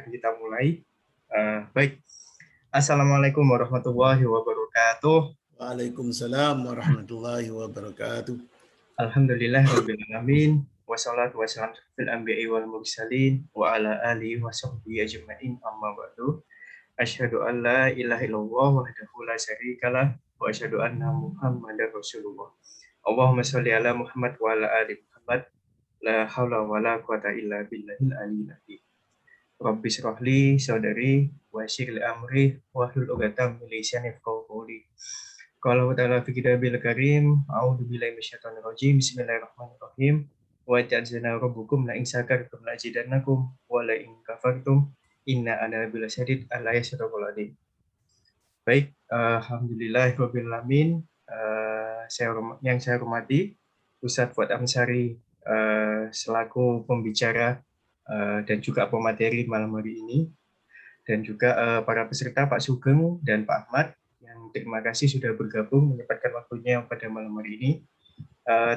akan kita mulai. Baik, Assalamualaikum warahmatullahi wabarakatuh. Waalaikumsalam warahmatullahi wabarakatuh. Alhamdulillahirabbil alamin. Wassalatu wassalamu fil anbiya'i wal mursalin wa ala alihi wa sahbihi ajma'in, amma ba'du. Asyhadu an la ilaha illallah wahdahu la syarikalah wa asyhadu anna Muhammadar Rasulullah. Allahumma sholli ala Muhammad wa ala ali Muhammad. La haula wa la quwata illa billahil aliyyil azim. Rabbi shrah li sadri wa yassir li amri wahlul 'uqdatam min lisani yafqahu qawli. Qala ta'ala fi kitabil karim, a'udzu billahi minasyaitonir rajim. Bismillahirrahmanirrahim. Wa ta'ala rabbukum la in syakartum la azidannakum wa la in kafartum inna adzabi lasyadid. Al-ayat 1. Baik, alhamdulillahirabbil alamin. Yang saya hormati Ustadz Fuad Amsari selaku pembicara dan juga pemateri malam hari ini, dan juga para peserta Pak Sugeng dan Pak Ahmad yang terima kasih sudah bergabung menyempatkan waktunya pada malam hari ini.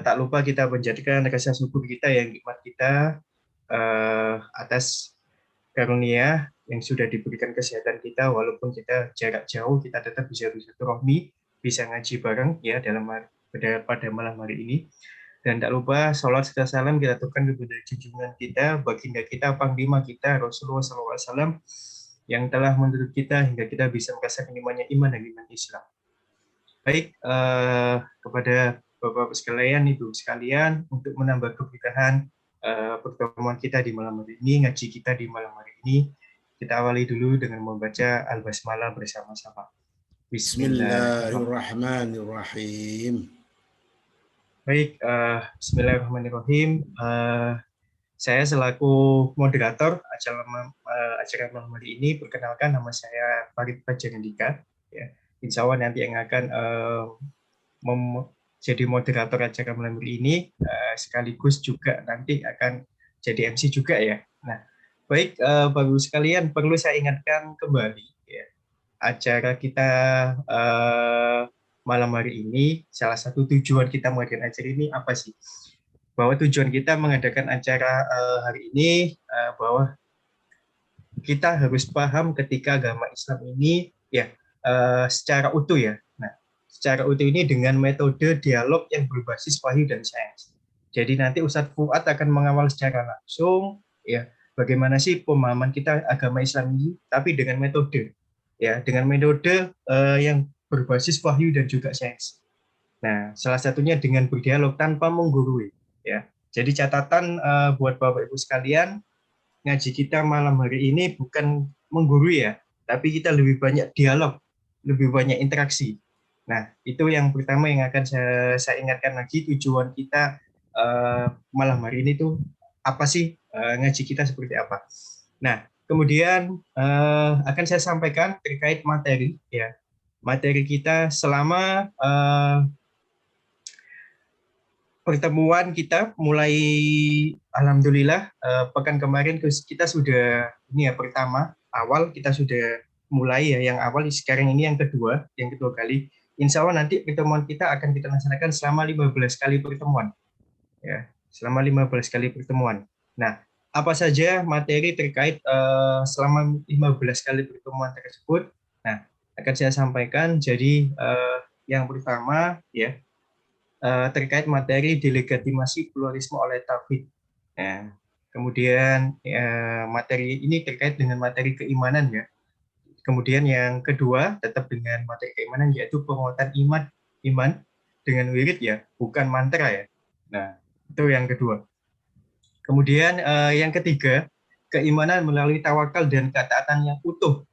Tak lupa kita menjadikan rasa syukur kita yang nikmat kita atas karunia yang sudah diberikan kesehatan kita, walaupun kita jarak jauh kita tetap bisa bersilaturahmi, bisa ngaji bareng ya pada malam hari ini. Dan tak lupa salat serta salam kita aturkan kepada junjungan kita, baginda kita, panglima kita, Rasulullah SAW, yang telah menuntut kita hingga kita bisa merasakan imannya iman dan iman Islam. Baik, kepada Bapak-Bapak sekalian, Ibu sekalian, untuk menambah keberkahan pertemuan kita di malam hari ini, ngaji kita di malam hari ini, kita awali dulu dengan membaca Al-Basmalah bersama-sama. Bismillahirrahmanirrahim. Baik, bismillahirrahmanirrahim. Saya selaku moderator acara malam hari ini, perkenalkan nama saya Farid Pajarandika. Ya, insya Allah nanti yang akan jadi moderator acara malam hari ini, sekaligus juga nanti akan jadi MC juga ya. Nah, baik Bapak Ibu sekalian, perlu saya ingatkan kembali ya, acara kita malam hari ini, salah satu tujuan kita mengadakan acara ini apa sih? Bahwa tujuan kita mengadakan acara hari ini bahwa kita harus paham ketika agama Islam ini ya secara utuh ya. Nah, secara utuh ini dengan metode dialog yang berbasis wahyu dan sains. Jadi nanti Ustadz Fuad akan mengawal secara langsung ya bagaimana sih pemahaman kita agama Islam ini, tapi dengan metode ya, dengan metode yang berbasis wahyu dan juga sains. Nah, salah satunya dengan berdialog tanpa menggurui ya. Jadi catatan buat Bapak Ibu sekalian, ngaji kita malam hari ini bukan menggurui ya, tapi kita lebih banyak dialog, lebih banyak interaksi. Nah, itu yang pertama yang akan saya ingatkan lagi, tujuan kita malam hari ini tuh apa sih, ngaji kita seperti apa. Nah, kemudian akan saya sampaikan terkait materi ya. Materi kita selama pertemuan kita mulai, alhamdulillah pekan kemarin kita sudah ini ya, pertama awal kita sudah mulai ya, yang awal sekarang ini yang kedua kali. Insya Allah nanti pertemuan kita akan kita laksanakan selama 15 kali pertemuan ya, selama 15 kali pertemuan. Nah, apa saja materi terkait selama 15 kali pertemuan tersebut? Nah, akan saya sampaikan. Jadi yang pertama ya, terkait materi delegitimasi pluralisme oleh tauhid. Ya. Kemudian materi ini terkait dengan materi keimanan ya. Kemudian yang kedua tetap dengan materi keimanan, yaitu penguatan iman dengan wirid ya, bukan mantra ya. Nah, itu yang kedua. Kemudian yang ketiga, keimanan melalui tawakal dan ketaatan yang utuh.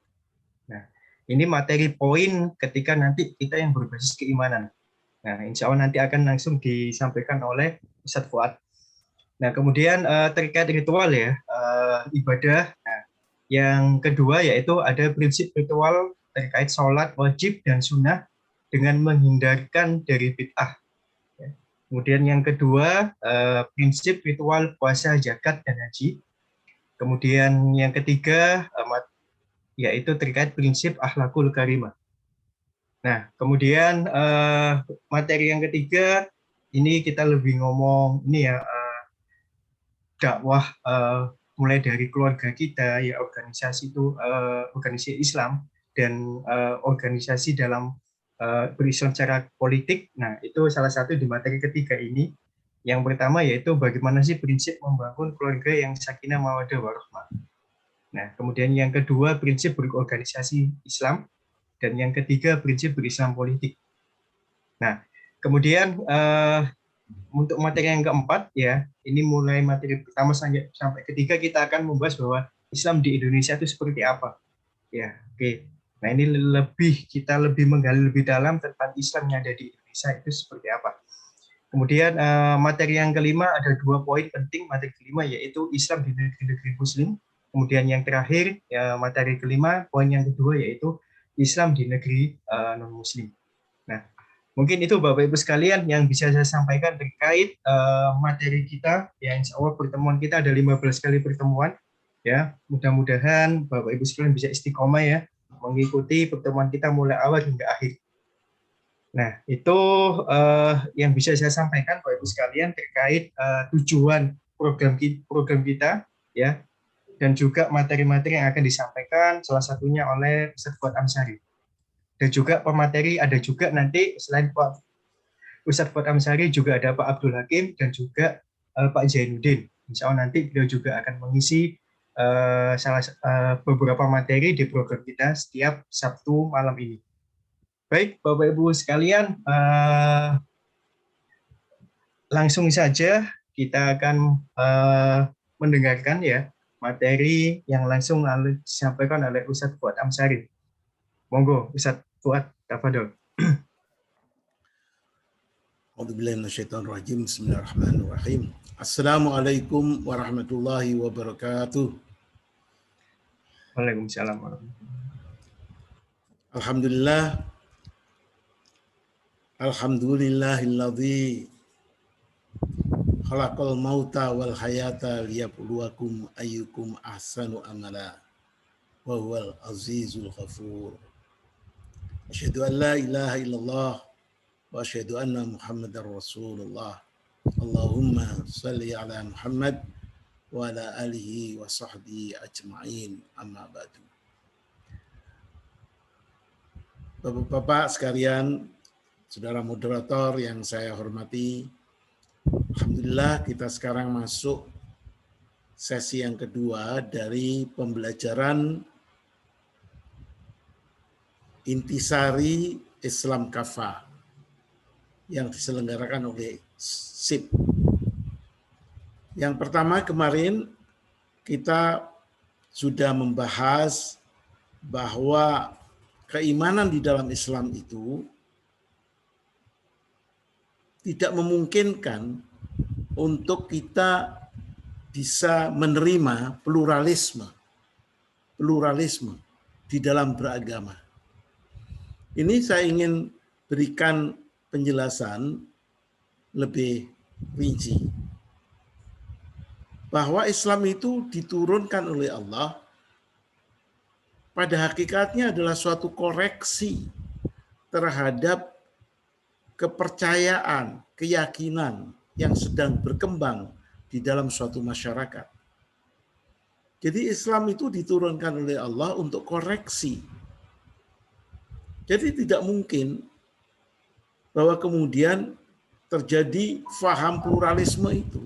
Nah, ini materi poin ketika nanti kita yang berbasis keimanan. Nah, insya Allah nanti akan langsung disampaikan oleh Ustadz Fuad. Nah, kemudian terkait ritual ya, ibadah. Nah, yang kedua yaitu ada prinsip ritual terkait sholat wajib dan sunnah dengan menghindarkan dari bid'ah. Kemudian yang kedua, prinsip ritual puasa, zakat, dan haji. Kemudian yang ketiga, yaitu terkait prinsip akhlakul karimah. Nah, kemudian materi yang ketiga, ini kita lebih ngomong ini ya, dakwah mulai dari keluarga kita, ya organisasi itu organisasi Islam dan organisasi dalam berislam secara politik. Nah, itu salah satu di materi ketiga ini. Yang pertama yaitu bagaimana sih prinsip membangun keluarga yang sakinah mawaddah warahmah. Nah, kemudian yang kedua prinsip berorganisasi Islam dan yang ketiga prinsip berislam politik. Nah, kemudian untuk materi yang keempat ya, ini mulai materi pertama sampai ketiga kita akan membahas bahwa Islam di Indonesia itu seperti apa. Ya, oke. Nah, ini kita lebih menggali lebih dalam tentang Islam yang ada di Indonesia itu seperti apa. Kemudian materi yang kelima ada 2 poin penting materi kelima yaitu Islam di negeri-negeri Muslim. Kemudian yang terakhir ya, materi kelima poin yang kedua yaitu Islam di negeri non Muslim. Nah, mungkin itu Bapak Ibu sekalian yang bisa saya sampaikan terkait materi kita. Ya, insya Allah pertemuan kita ada 15 kali pertemuan. Ya, mudah-mudahan Bapak Ibu sekalian bisa istiqomah ya mengikuti pertemuan kita mulai awal hingga akhir. Nah, itu yang bisa saya sampaikan Bapak Ibu sekalian terkait tujuan program kita ya, dan juga materi-materi yang akan disampaikan salah satunya oleh Ustadz Fuad Amsari. Dan juga pemateri ada juga nanti selain Pak Ustadz Fuad Amsari juga ada Pak Abdul Hakim dan juga Pak Zainuddin. Insya Allah nanti beliau juga akan mengisi beberapa materi di program kita setiap Sabtu malam ini. Baik, Bapak Ibu sekalian, langsung saja kita akan mendengarkan ya materi yang langsung disampaikan oleh Ustadz Fuad Amsari. Monggo, Ustadz Fuad, tafadhol. A'udzubillahi Bismillahirrahmanirrahim. Assalamualaikum warahmatullahi wabarakatuh. Waalaikumsalam warahmatullahi wabarakatuh. Alhamdulillahilladzi khalaqal mauta wal hayata liyabluwakum ayyukum ahsanu amala wa huwal azizul ghafur. Asyhadu an la ilaha illallah wa asyhadu anna Muhammadar Rasulullah. Allahumma salli ala Muhammad wa ala alihi wa sahbihi ajma'in, amma ba'du. Bapak-bapak sekalian, saudara moderator yang saya hormati, alhamdulillah kita sekarang masuk sesi yang kedua dari pembelajaran intisari Islam Kafah yang diselenggarakan oleh SIP. Yang pertama kemarin kita sudah membahas bahwa keimanan di dalam Islam itu tidak memungkinkan untuk kita bisa menerima pluralisme di dalam beragama. Ini saya ingin berikan penjelasan lebih rinci. Bahwa Islam itu diturunkan oleh Allah pada hakikatnya adalah suatu koreksi terhadap kepercayaan, keyakinan yang sedang berkembang di dalam suatu masyarakat. Jadi Islam itu diturunkan oleh Allah untuk koreksi. Jadi tidak mungkin bahwa kemudian terjadi faham pluralisme itu.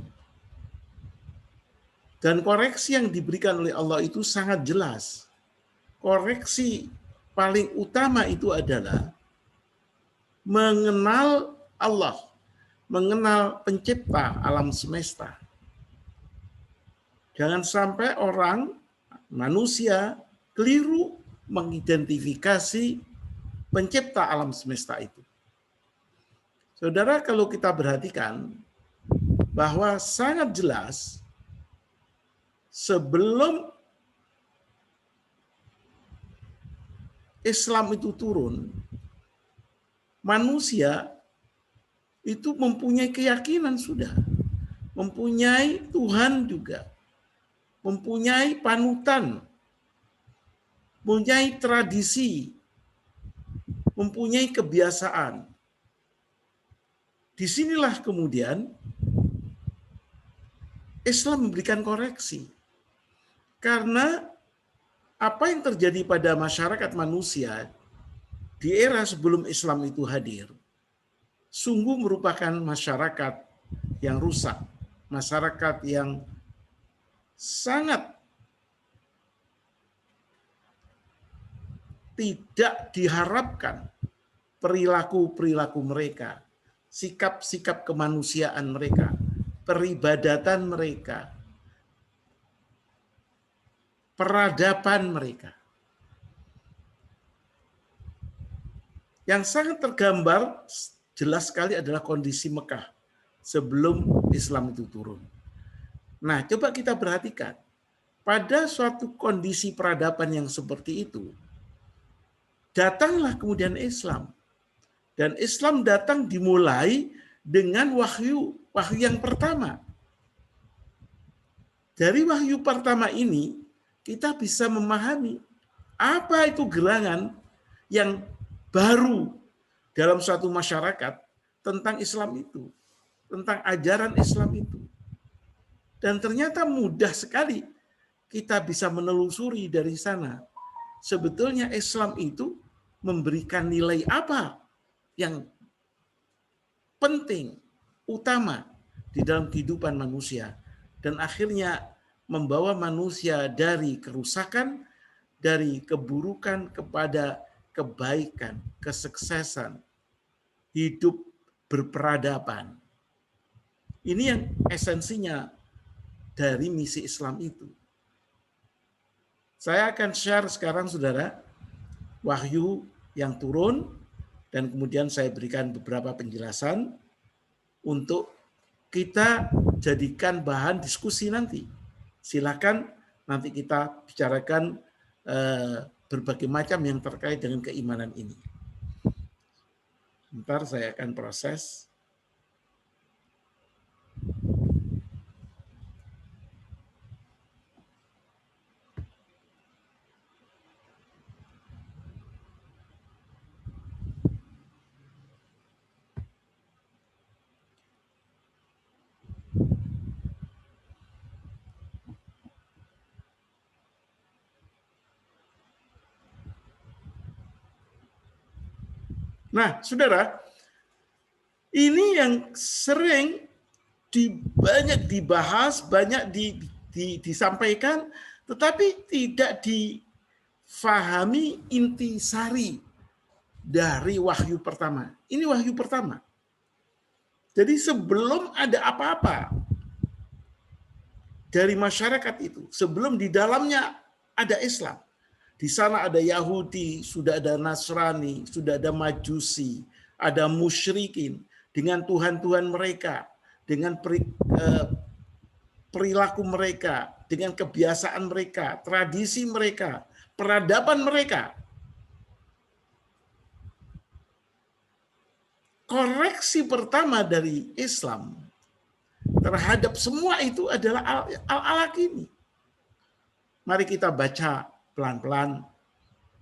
Dan koreksi yang diberikan oleh Allah itu sangat jelas. Koreksi paling utama itu adalah mengenal Allah, mengenal pencipta alam semesta. Jangan sampai orang, manusia, keliru mengidentifikasi pencipta alam semesta itu. Saudara, kalau kita perhatikan bahwa sangat jelas sebelum Islam itu turun, manusia itu mempunyai keyakinan sudah, mempunyai Tuhan juga, mempunyai panutan, mempunyai tradisi, mempunyai kebiasaan. Disinilah kemudian Islam memberikan koreksi. Karena apa yang terjadi pada masyarakat manusia di era sebelum Islam itu hadir, sungguh merupakan masyarakat yang rusak, masyarakat yang sangat tidak diharapkan perilaku-perilaku mereka, sikap-sikap kemanusiaan mereka, peribadatan mereka, peradaban mereka. Yang sangat tergambar jelas sekali adalah kondisi Mekah sebelum Islam itu turun. Nah, coba kita perhatikan. Pada suatu kondisi peradaban yang seperti itu, datanglah kemudian Islam. Dan Islam datang dimulai dengan wahyu yang pertama. Dari wahyu pertama ini, kita bisa memahami apa itu gerangan yang baru dalam suatu masyarakat tentang Islam itu, tentang ajaran Islam itu. Dan ternyata mudah sekali kita bisa menelusuri dari sana. Sebetulnya Islam itu memberikan nilai apa yang penting, utama di dalam kehidupan manusia. Dan akhirnya membawa manusia dari kerusakan, dari keburukan kepada kebaikan, kesuksesan, hidup berperadaban. Ini yang esensinya dari misi Islam itu. Saya akan share sekarang, saudara, wahyu yang turun, dan kemudian saya berikan beberapa penjelasan untuk kita jadikan bahan diskusi nanti. Silakan nanti kita bicarakan berbagai macam yang terkait dengan keimanan ini. Sebentar saya akan proses. Nah, saudara, ini yang sering banyak dibahas, banyak disampaikan, tetapi tidak difahami intisari dari wahyu pertama. Ini wahyu pertama. Jadi sebelum ada apa-apa dari masyarakat itu, sebelum di dalamnya ada Islam, di sana ada Yahudi, sudah ada Nasrani, sudah ada Majusi, ada musyrikin dengan Tuhan-Tuhan mereka, dengan perilaku mereka, dengan kebiasaan mereka, tradisi mereka, peradaban mereka. Koreksi pertama dari Islam terhadap semua itu adalah al-alaq ini. Mari kita baca pelan-pelan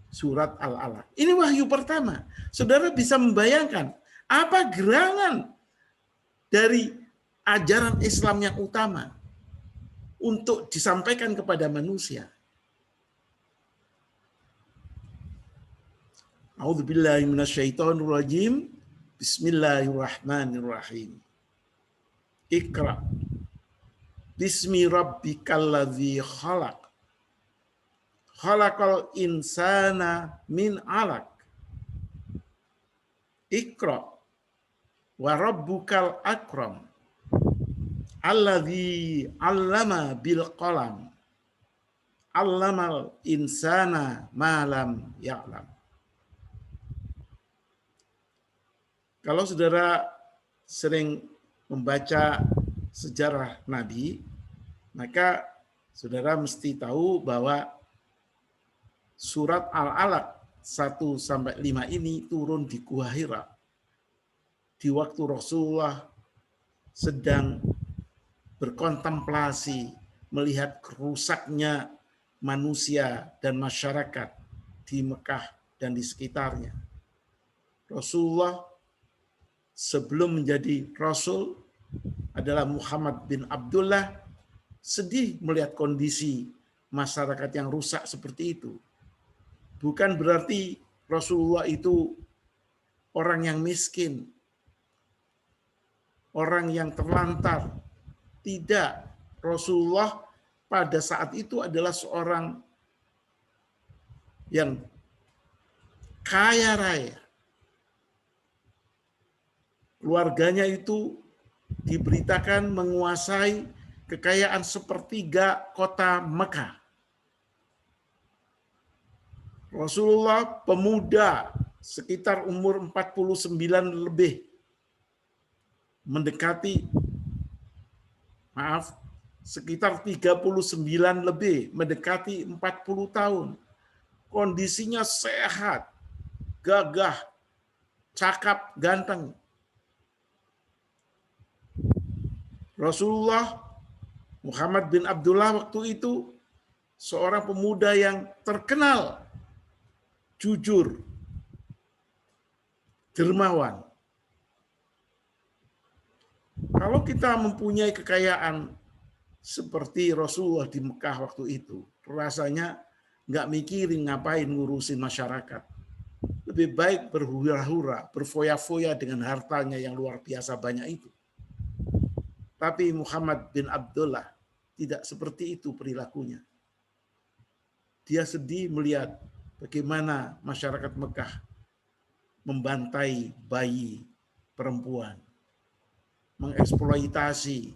surat Al-Alaq. Ini wahyu pertama. Saudara bisa membayangkan apa gerangan dari ajaran Islam yang utama untuk disampaikan kepada manusia. A'udzubillahi minasyaitonirrajim. Bismillahirrahmanirrahim. Iqra. Bismi rabbikal ladzi khalaq. Khalaqal insana min 'alaq. Iqra wa rabbukal akram. Alladzi 'allama bil qalam. 'Allamal insana ma lam ya'lam. Kalau saudara sering membaca sejarah Nabi, maka saudara mesti tahu bahwa surat Al-Alaq 1-5 ini turun di Gua Hira. Di waktu Rasulullah sedang berkontemplasi melihat kerusaknya manusia dan masyarakat di Mekah dan di sekitarnya. Rasulullah sebelum menjadi Rasul adalah Muhammad bin Abdullah, sedih melihat kondisi masyarakat yang rusak seperti itu. Bukan berarti Rasulullah itu orang yang miskin, orang yang terlantar. Tidak. Rasulullah pada saat itu adalah seorang yang kaya raya. Keluarganya itu diberitakan menguasai kekayaan sepertiga kota Mekah. Rasulullah pemuda sekitar umur 49 lebih, sekitar 39 lebih, mendekati 40 tahun. Kondisinya sehat, gagah, cakap, ganteng. Rasulullah Muhammad bin Abdullah waktu itu seorang pemuda yang terkenal jujur, dermawan. Kalau kita mempunyai kekayaan seperti Rasulullah di Mekah waktu itu, rasanya nggak mikirin ngapain ngurusin masyarakat. Lebih baik berhura-hura, berfoya-foya dengan hartanya yang luar biasa banyak itu. Tapi Muhammad bin Abdullah tidak seperti itu perilakunya. Dia sedih melihat bagaimana masyarakat Mekah membantai bayi perempuan, mengeksploitasi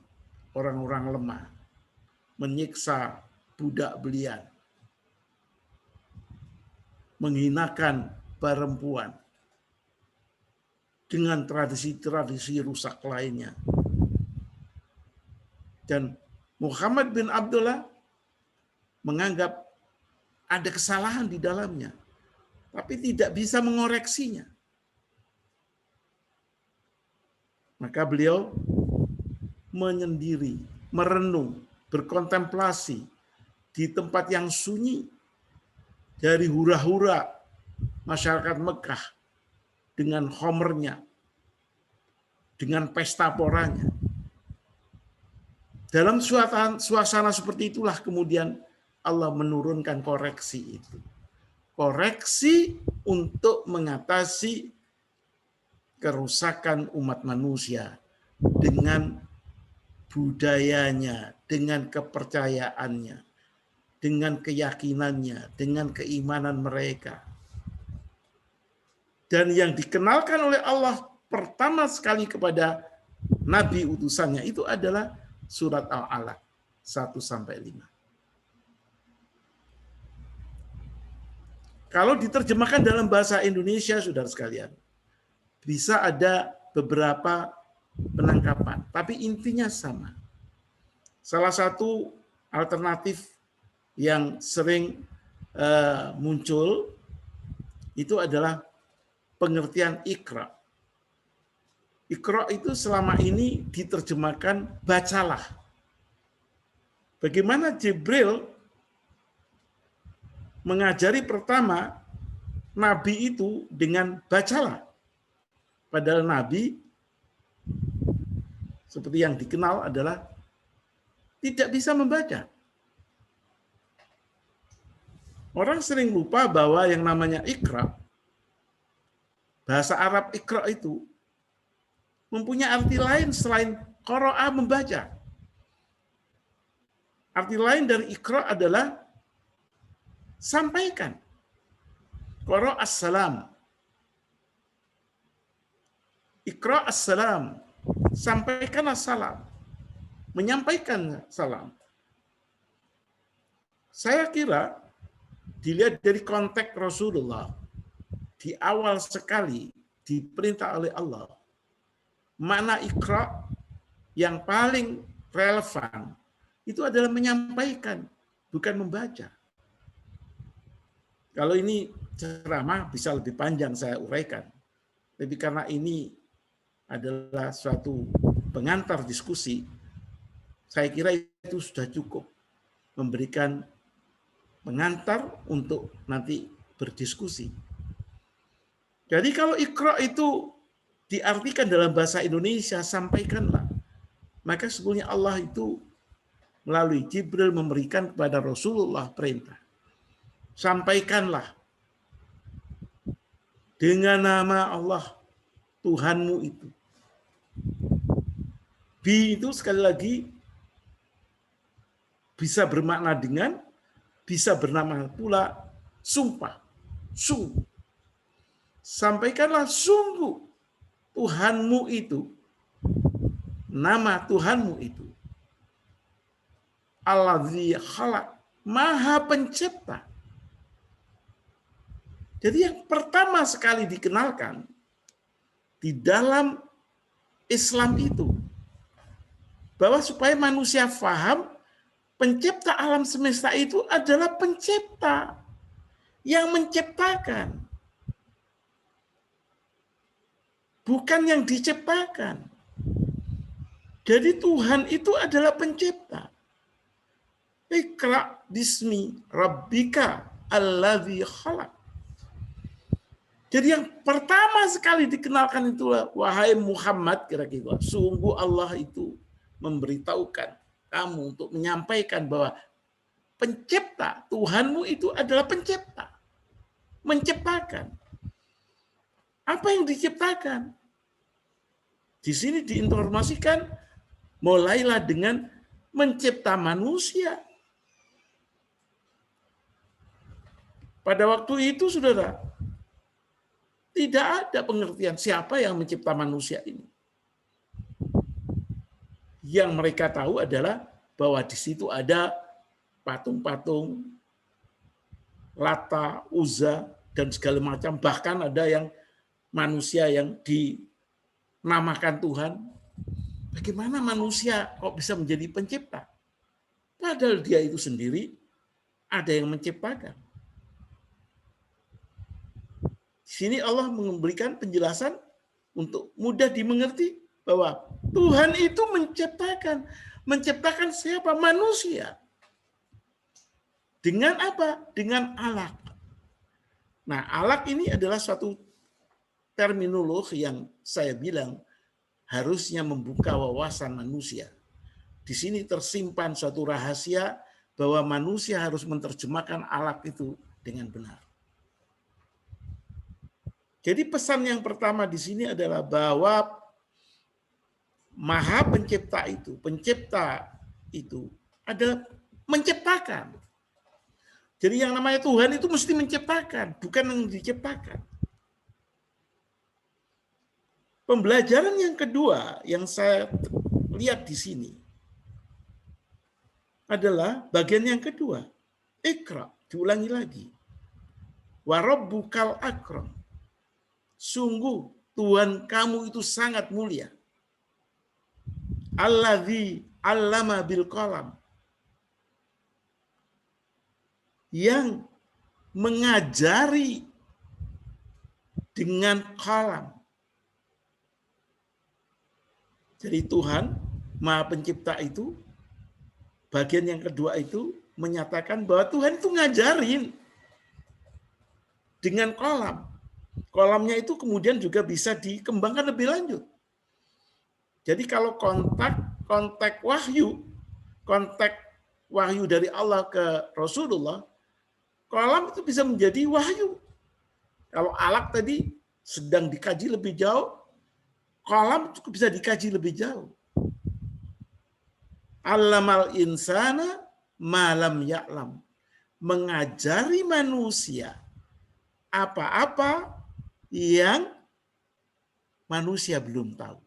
orang-orang lemah, menyiksa budak belian, menghinakan perempuan dengan tradisi-tradisi rusak lainnya. Dan Muhammad bin Abdullah menganggap ada kesalahan di dalamnya, tapi tidak bisa mengoreksinya. Maka beliau menyendiri, merenung, berkontemplasi di tempat yang sunyi dari hura-hura masyarakat Mekah dengan homernya, dengan pesta poranya. Dalam suasana seperti itulah kemudian Allah menurunkan koreksi itu. Koreksi untuk mengatasi kerusakan umat manusia dengan budayanya, dengan kepercayaannya, dengan keyakinannya, dengan keimanan mereka. Dan yang dikenalkan oleh Allah pertama sekali kepada Nabi utusannya itu adalah surat Al-Alaq 1-5. Kalau diterjemahkan dalam bahasa Indonesia, saudara sekalian, bisa ada beberapa penangkapan, tapi intinya sama. Salah satu alternatif yang sering muncul itu adalah pengertian Iqra. Iqra itu selama ini diterjemahkan bacalah. Bagaimana Jibril mengajari pertama Nabi itu dengan bacalah. Padahal Nabi seperti yang dikenal adalah tidak bisa membaca. Orang sering lupa bahwa yang namanya Iqra, bahasa Arab Iqra itu mempunyai arti lain selain qara'a membaca. Arti lain dari Iqra adalah sampaikan. Qara as-salam. Iqra as-salam. Sampaikan as-salam. Menyampaikan salam. Saya kira dilihat dari konteks Rasulullah di awal sekali diperintah oleh Allah. Makna Iqra yang paling relevan itu adalah menyampaikan, bukan membaca. Kalau ini ceramah bisa lebih panjang saya uraikan. Tapi karena ini adalah suatu pengantar diskusi, saya kira itu sudah cukup memberikan pengantar untuk nanti berdiskusi. Jadi kalau Iqra itu diartikan dalam bahasa Indonesia, sampaikanlah. Maka sebetulnya Allah itu melalui Jibril memberikan kepada Rasulullah perintah. Sampaikanlah dengan nama Allah Tuhanmu itu. Bi itu sekali lagi bisa bermakna dengan, bisa bernama pula sumpah. Sungguh. Sampaikanlah sungguh Tuhanmu itu, nama Tuhanmu itu. Alladzi khalaq, Maha Pencipta. Jadi yang pertama sekali dikenalkan di dalam Islam itu, bahwa supaya manusia faham pencipta alam semesta itu adalah pencipta yang menciptakan, bukan yang diciptakan. Jadi Tuhan itu adalah pencipta. Iqra bismi rabbika alladzi khalaq. Jadi yang pertama sekali dikenalkan itulah, wahai Muhammad, kira-kira, sungguh Allah itu memberitahukan kamu untuk menyampaikan bahwa pencipta, Tuhanmu itu adalah pencipta. Menciptakan. Apa yang diciptakan? Di sini diinformasikan, mulailah dengan mencipta manusia. Pada waktu itu, saudara, tidak ada pengertian siapa yang mencipta manusia ini. Yang mereka tahu adalah bahwa di situ ada patung-patung, Lata, Uzza, dan segala macam. Bahkan ada yang manusia yang dinamakan Tuhan. Bagaimana manusia kok bisa menjadi pencipta? Padahal dia itu sendiri ada yang menciptakan. Di sini Allah memberikan penjelasan untuk mudah dimengerti bahwa Tuhan itu menciptakan siapa? Manusia. Dengan apa? Dengan alaq. Nah, alaq ini adalah suatu terminologi yang saya bilang harusnya membuka wawasan manusia. Di sini tersimpan suatu rahasia bahwa manusia harus menerjemahkan alaq itu dengan benar. Jadi pesan yang pertama di sini adalah bahwa Maha Pencipta itu adalah menciptakan. Jadi yang namanya Tuhan itu mesti menciptakan, bukan yang diciptakan. Pembelajaran yang kedua yang saya lihat di sini adalah bagian yang kedua. Iqra, diulangi lagi. Wa rabbukal akram. Sungguh Tuhan kamu itu sangat mulia. Alladzi 'allama bil qalam. Yang mengajari dengan qalam. Jadi Tuhan Maha Pencipta itu, bagian yang kedua itu menyatakan bahwa Tuhan itu ngajarin dengan qalam. Kolamnya itu kemudian juga bisa dikembangkan lebih lanjut. Jadi kalau konteks wahyu dari Allah ke Rasulullah, kolam itu bisa menjadi wahyu. Kalau alaq tadi sedang dikaji lebih jauh, kolam juga bisa dikaji lebih jauh. Allamal insana ma lam ya'lam. Mengajari manusia apa-apa yang manusia belum tahu.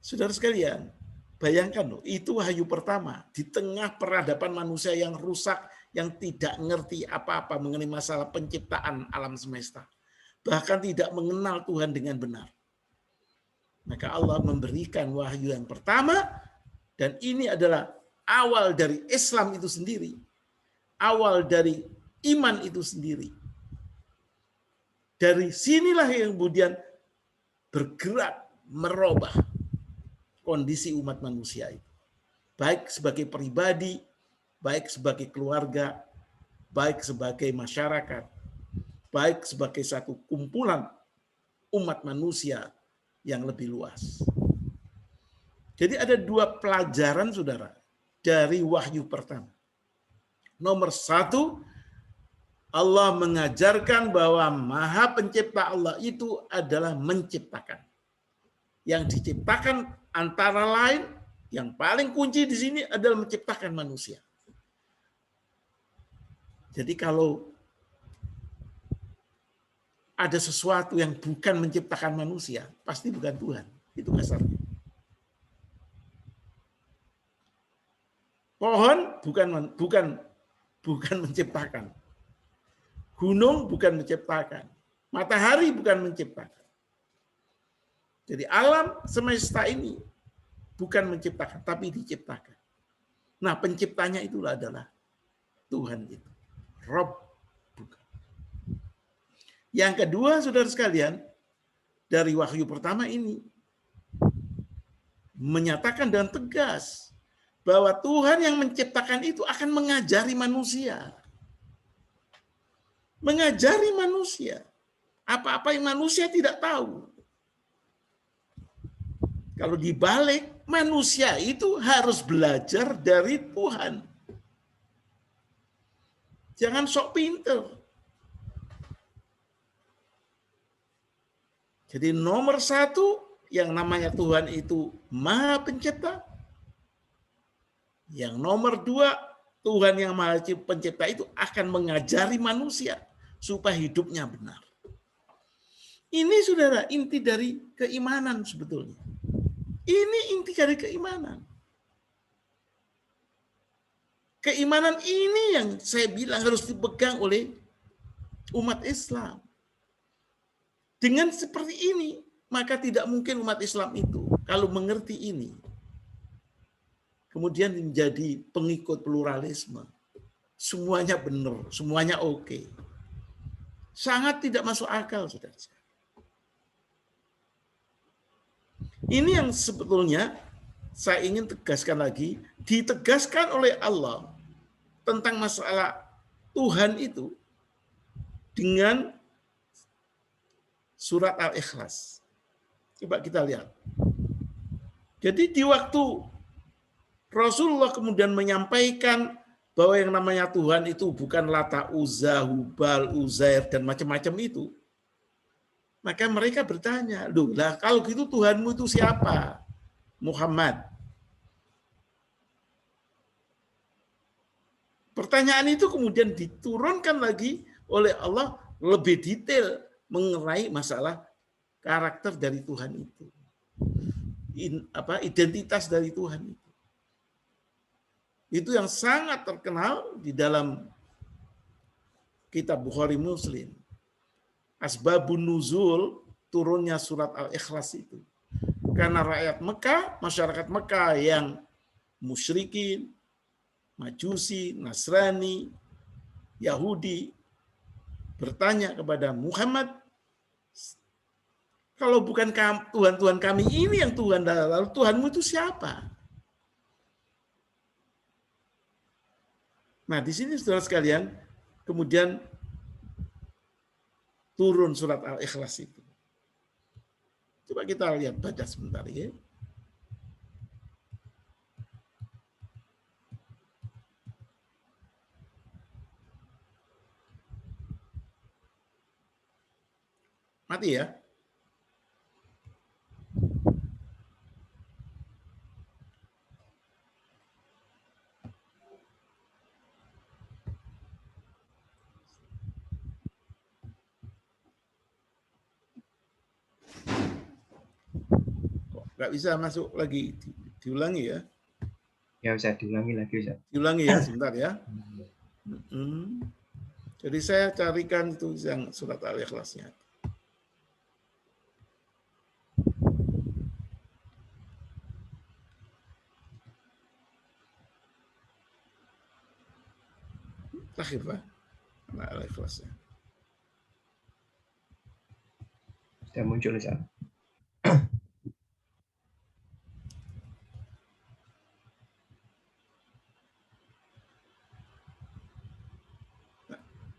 Saudara sekalian, bayangkan loh, itu wahyu pertama di tengah peradaban manusia yang rusak, yang tidak ngerti apa-apa mengenai masalah penciptaan alam semesta. Bahkan tidak mengenal Tuhan dengan benar. Maka Allah memberikan wahyu yang pertama, dan ini adalah awal dari Islam itu sendiri. Awal dari iman itu sendiri. Dari sinilah yang kemudian bergerak merubah kondisi umat manusia itu. Baik sebagai pribadi, baik sebagai keluarga, baik sebagai masyarakat, baik sebagai satu kumpulan umat manusia yang lebih luas. Jadi ada dua pelajaran, saudara, dari wahyu pertama. Nomor satu, Allah mengajarkan bahwa Maha Pencipta Allah itu adalah menciptakan. Yang diciptakan antara lain, yang paling kunci di sini adalah menciptakan manusia. Jadi kalau ada sesuatu yang bukan menciptakan manusia, pasti bukan Tuhan. Itu kasarnya. Pohon bukan menciptakan. Gunung bukan menciptakan. Matahari bukan menciptakan. Jadi alam semesta ini bukan menciptakan, tapi diciptakan. Nah, penciptanya itulah adalah Tuhan itu. Rob. Bukan. Yang kedua, saudara sekalian, dari wahyu pertama ini menyatakan dan tegas bahwa Tuhan yang menciptakan itu akan mengajari manusia. Mengajari manusia. Apa-apa yang manusia tidak tahu. Kalau dibalik, manusia itu harus belajar dari Tuhan. Jangan sok pinter. Jadi nomor satu, yang namanya Tuhan itu Maha Pencipta. Yang nomor dua, Tuhan yang Maha Pencipta itu akan mengajari manusia supaya hidupnya benar. Ini, saudara, inti dari keimanan sebetulnya. Ini inti dari keimanan. Keimanan ini yang saya bilang harus dipegang oleh umat Islam. Dengan seperti ini, maka tidak mungkin umat Islam itu, kalau mengerti ini, kemudian menjadi pengikut pluralisme. Semuanya benar, semuanya oke. Sangat tidak masuk akal, saudara. Ini yang sebetulnya saya ingin tegaskan lagi, ditegaskan oleh Allah tentang masalah Tuhan itu dengan surat Al-Ikhlas. Coba kita lihat. Jadi di waktu Rasulullah kemudian menyampaikan bahwa yang namanya Tuhan itu bukan Lata, Uzza, Hubal, Uzair, dan macam-macam itu, maka mereka bertanya, loh lah kalau gitu Tuhanmu itu siapa? Muhammad. Pertanyaan itu kemudian diturunkan lagi oleh Allah lebih detail mengenai masalah karakter dari Tuhan itu. Identitas dari Tuhan itu. Itu yang sangat terkenal di dalam kitab Bukhari Muslim. Asbabun nuzul turunnya surat Al-Ikhlas itu. Karena rakyat Mekah, masyarakat Mekah yang musyrikin, Majusi, Nasrani, Yahudi bertanya kepada Muhammad, kalau bukan Tuhan-Tuhan kami ini yang Tuhan, lalu Tuhanmu itu siapa? Nah, di sini saudara sekalian, kemudian turun surat Al-Ikhlas itu. Coba kita lihat, baca sebentar ya. Mati ya. Nggak bisa masuk lagi, diulangi ya. Ya Ustaz, diulangi lagi Ustaz. Diulangi ya, sebentar ya. Jadi saya carikan itu yang surat Al-Ikhlasnya. Terakhir Pak, Al-Ikhlasnya. Sudah muncul Ustaz.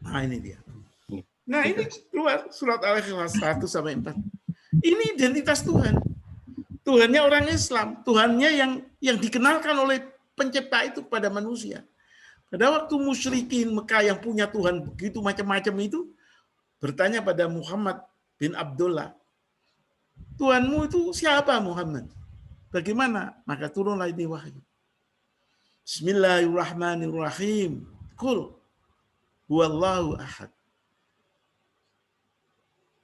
Nah, ini dia. Nah, ini keluar surat Al-Ikhlas 1 sampai 4. Ini identitas Tuhan. Tuhannya orang Islam, Tuhannya yang dikenalkan oleh pencipta itu pada manusia. Pada waktu musyrikin Mekah yang punya Tuhan begitu macam-macam itu bertanya pada Muhammad bin Abdullah, Tuhanmu itu siapa Muhammad? Bagaimana? Maka turunlah ini wahyu. Bismillahirrahmanirrahim. Qul huwallahu ahad.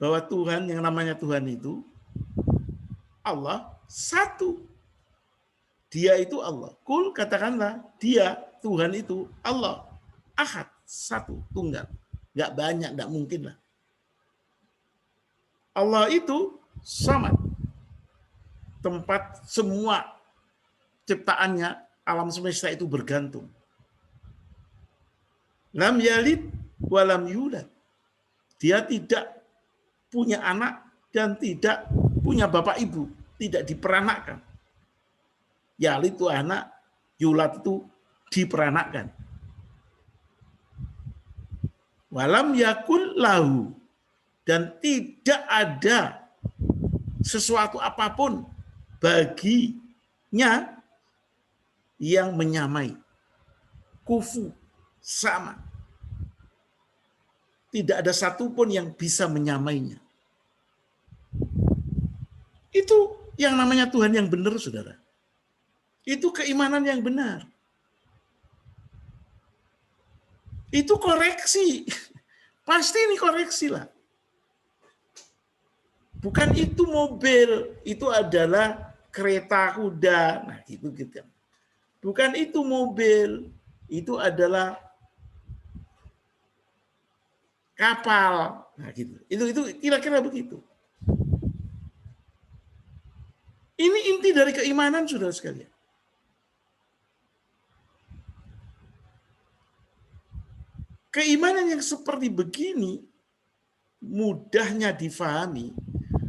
Bahwa Tuhan yang namanya Tuhan itu Allah satu. Dia itu Allah. Qul katakanlah dia Tuhan itu Allah ahad, satu, tunggal. Enggak banyak, enggak mungkin lah. Allah itu samad. Tempat semua ciptaannya alam semesta itu bergantung. Lam yalid walam yulad. Dia tidak punya anak dan tidak punya bapak ibu, tidak diperanakkan. Yalid itu anak, yulad itu diperanakkan. Walam yakul lahu, dan tidak ada sesuatu apapun baginya yang menyamai, kufu, sama. Tidak ada satupun yang bisa menyamainya. Itu yang namanya Tuhan yang benar, saudara. Itu keimanan yang benar. Itu koreksi. Pasti ini koreksi lah. Bukan itu mobil, itu adalah kereta kuda. Nah, gitu. Bukan itu mobil, itu adalah kapal. Nah, gitu. Itu kira-kira begitu. Ini inti dari keimanan, saudara sekalian. Keimanan yang seperti begini mudahnya difahami,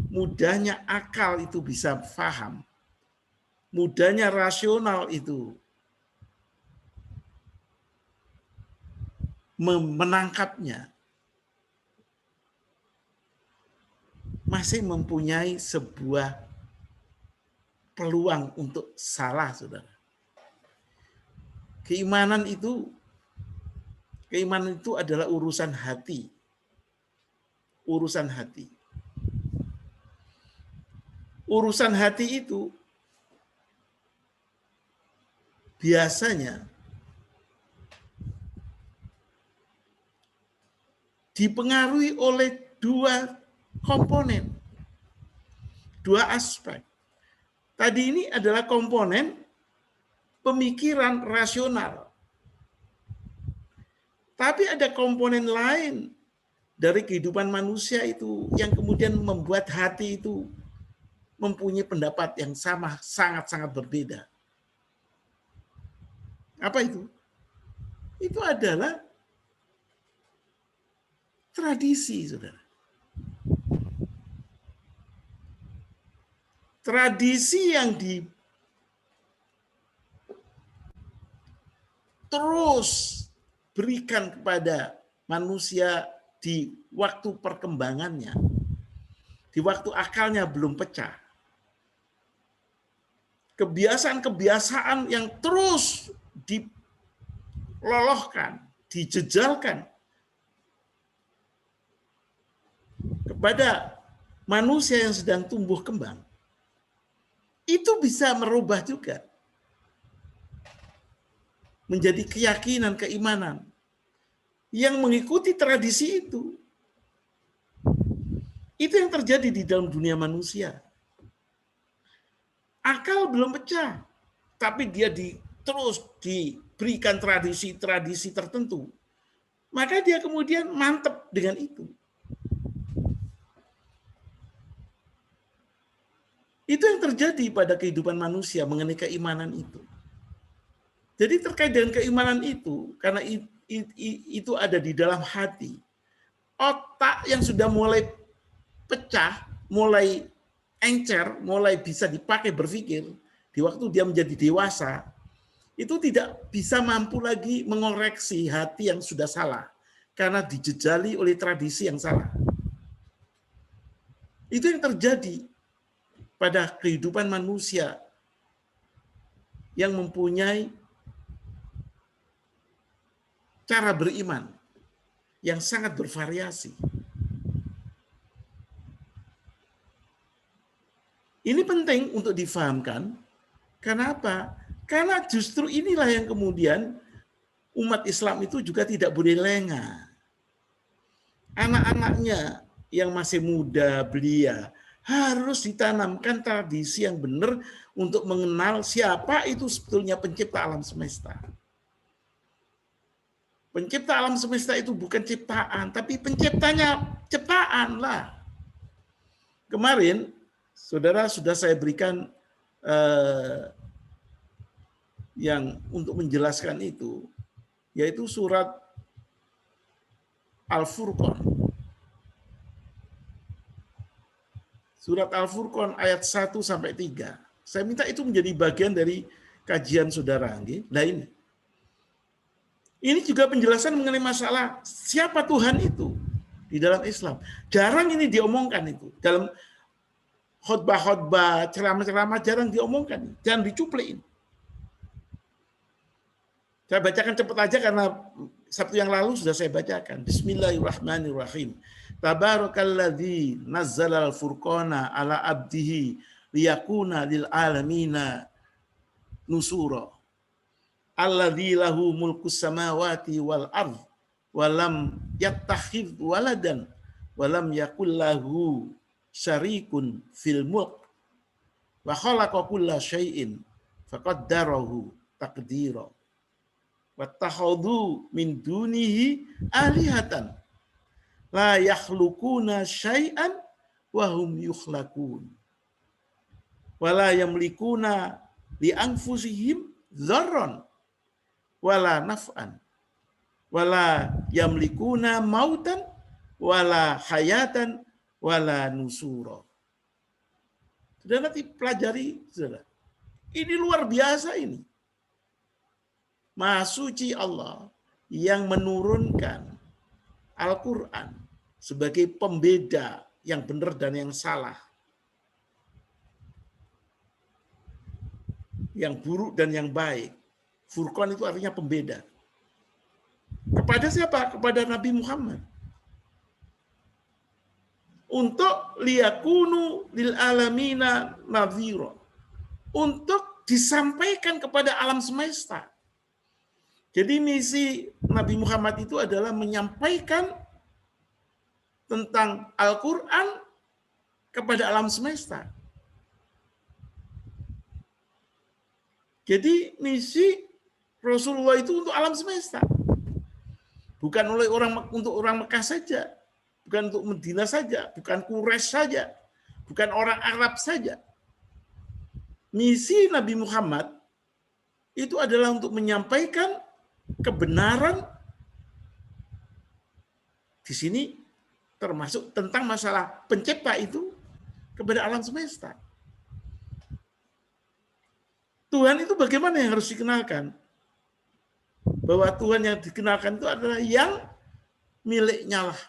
mudahnya akal itu bisa paham, mudahnya rasional itu menangkapnya, masih mempunyai sebuah peluang untuk salah, saudara. Keimanan itu adalah urusan hati. Urusan hati. Urusan hati itu biasanya dipengaruhi oleh dua komponen, dua aspek. Tadi ini adalah komponen pemikiran rasional. Tapi ada komponen lain dari kehidupan manusia itu yang kemudian membuat hati itu mempunyai pendapat yang sama, sangat-sangat berbeda. Apa itu? Itu adalah tradisi, saudara. Tradisi yang terus berikan kepada manusia di waktu perkembangannya, di waktu akalnya belum pecah. Kebiasaan-kebiasaan yang terus dilolohkan, dijejalkan kepada manusia yang sedang tumbuh kembang, itu bisa merubah juga menjadi keyakinan, keimanan yang mengikuti tradisi itu. Itu yang terjadi di dalam dunia manusia. Akal belum pecah, tapi dia terus diberikan tradisi-tradisi tertentu. Maka dia kemudian mantap dengan itu. Itu yang terjadi pada kehidupan manusia mengenai keimanan itu. Jadi terkait dengan keimanan itu, karena itu ada di dalam hati, otak yang sudah mulai pecah, mulai encer, mulai bisa dipakai berpikir, di waktu dia menjadi dewasa, itu tidak bisa mampu lagi mengoreksi hati yang sudah salah, karena dijejali oleh tradisi yang salah. Itu yang terjadi pada kehidupan manusia yang mempunyai cara beriman yang sangat bervariasi. Ini penting untuk difahamkan. Kenapa? Karena justru inilah yang kemudian umat Islam itu juga tidak boleh lengah. Anak-anaknya yang masih muda, belia, harus ditanamkan tradisi yang benar untuk mengenal siapa itu sebetulnya pencipta alam semesta. Pencipta alam semesta itu bukan ciptaan, tapi penciptanya ciptaan lah. Kemarin, saudara, sudah saya berikan yang untuk menjelaskan itu, yaitu surat Al-Furqan. Surat Al-Furqan ayat 1 sampai 3. Saya minta itu menjadi bagian dari kajian saudara. Nah ini juga penjelasan mengenai masalah siapa Tuhan itu di dalam Islam. Jarang ini diomongkan itu. Dalam khotbah-khotbah, ceramah-ceramah jarang diomongkan. Jangan dicupliin. Saya bacakan cepat aja karena Sabtu yang lalu sudah saya bacakan. Bismillahirrahmanirrahim. Tabarakalladzi nazzala al-furqana ala abdihi liyakuna lil alamina nusura. Alladzi lahu mulkus samawati wal ardh wa lam yattakhidh waladan wa lam yakul lahu syarikun fil mulk wa khalaqa kulla syai'in faqaddarahu taqdira wattakhadhu min dunihi alihatan la yakhluquna syai'an wa hum yukhlaqun wa la yamlikuna li anfusihim dzarran wala naf'an wala yamlikuna mautan wala hayatan wala nusura. Sudah nanti pelajari, saudara. Ini luar biasa ini. Maha suci Allah yang menurunkan Al-Quran sebagai pembeda yang benar dan yang salah, yang buruk dan yang baik. Furqan itu artinya pembeda. Kepada siapa? Kepada Nabi Muhammad. Untuk liyakunu lil alamina nadhira. Untuk disampaikan kepada alam semesta. Jadi misi Nabi Muhammad itu adalah menyampaikan tentang Al-Quran kepada alam semesta. Jadi misi Rasulullah itu untuk alam semesta. Bukan untuk orang Mekah saja, bukan untuk Madinah saja, bukan Quraisy saja, bukan orang Arab saja. Misi Nabi Muhammad itu adalah untuk menyampaikan kebenaran di sini termasuk tentang masalah pencipta itu kepada alam semesta. Tuhan itu bagaimana yang harus dikenalkan? Bahwa Tuhan yang dikenalkan itu adalah yang miliknya lah.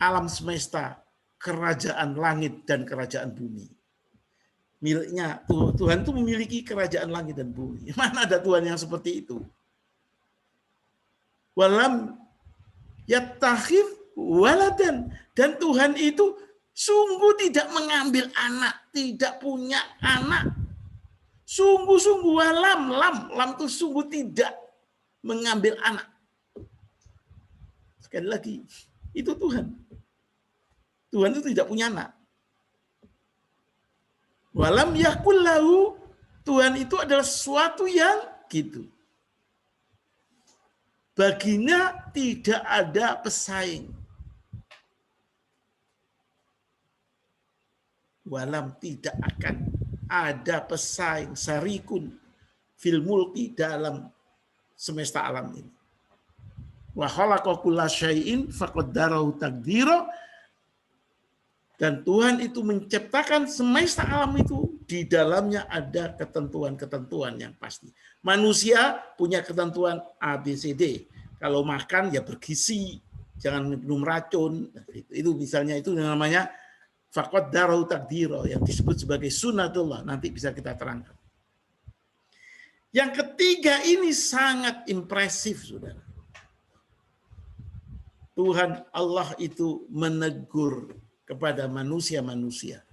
Alam semesta, kerajaan langit dan kerajaan bumi. Miliknya, Tuhan itu memiliki kerajaan langit dan bumi. Mana ada Tuhan yang seperti itu? Walam yattakhidh waladan. Dan Tuhan itu sungguh tidak mengambil anak, tidak punya anak. Sungguh-sungguh lam itu sungguh tidak mengambil anak. Sekali lagi, itu Tuhan. Tuhan itu tidak punya anak. Walam yakul lahu, Tuhan itu adalah sesuatu yang gitu. Baginya tidak ada pesaing. Walam tidak akan ada pesaing sarikun fil mulki dalam semesta alam ini. Wa khalaqa kulla syai'in faqaddarahu taqdira. Dan Tuhan itu menciptakan semesta alam itu, di dalamnya ada ketentuan-ketentuan yang pasti. Manusia punya ketentuan A, B, C, D. Kalau makan ya bergizi, jangan minum racun. Itu misalnya itu namanya faqad darau takdiro yang disebut sebagai sunnatullah. Nanti bisa kita terangkan. Yang ketiga ini sangat impresif, saudara. Tuhan Allah itu menegur kepada manusia-manusia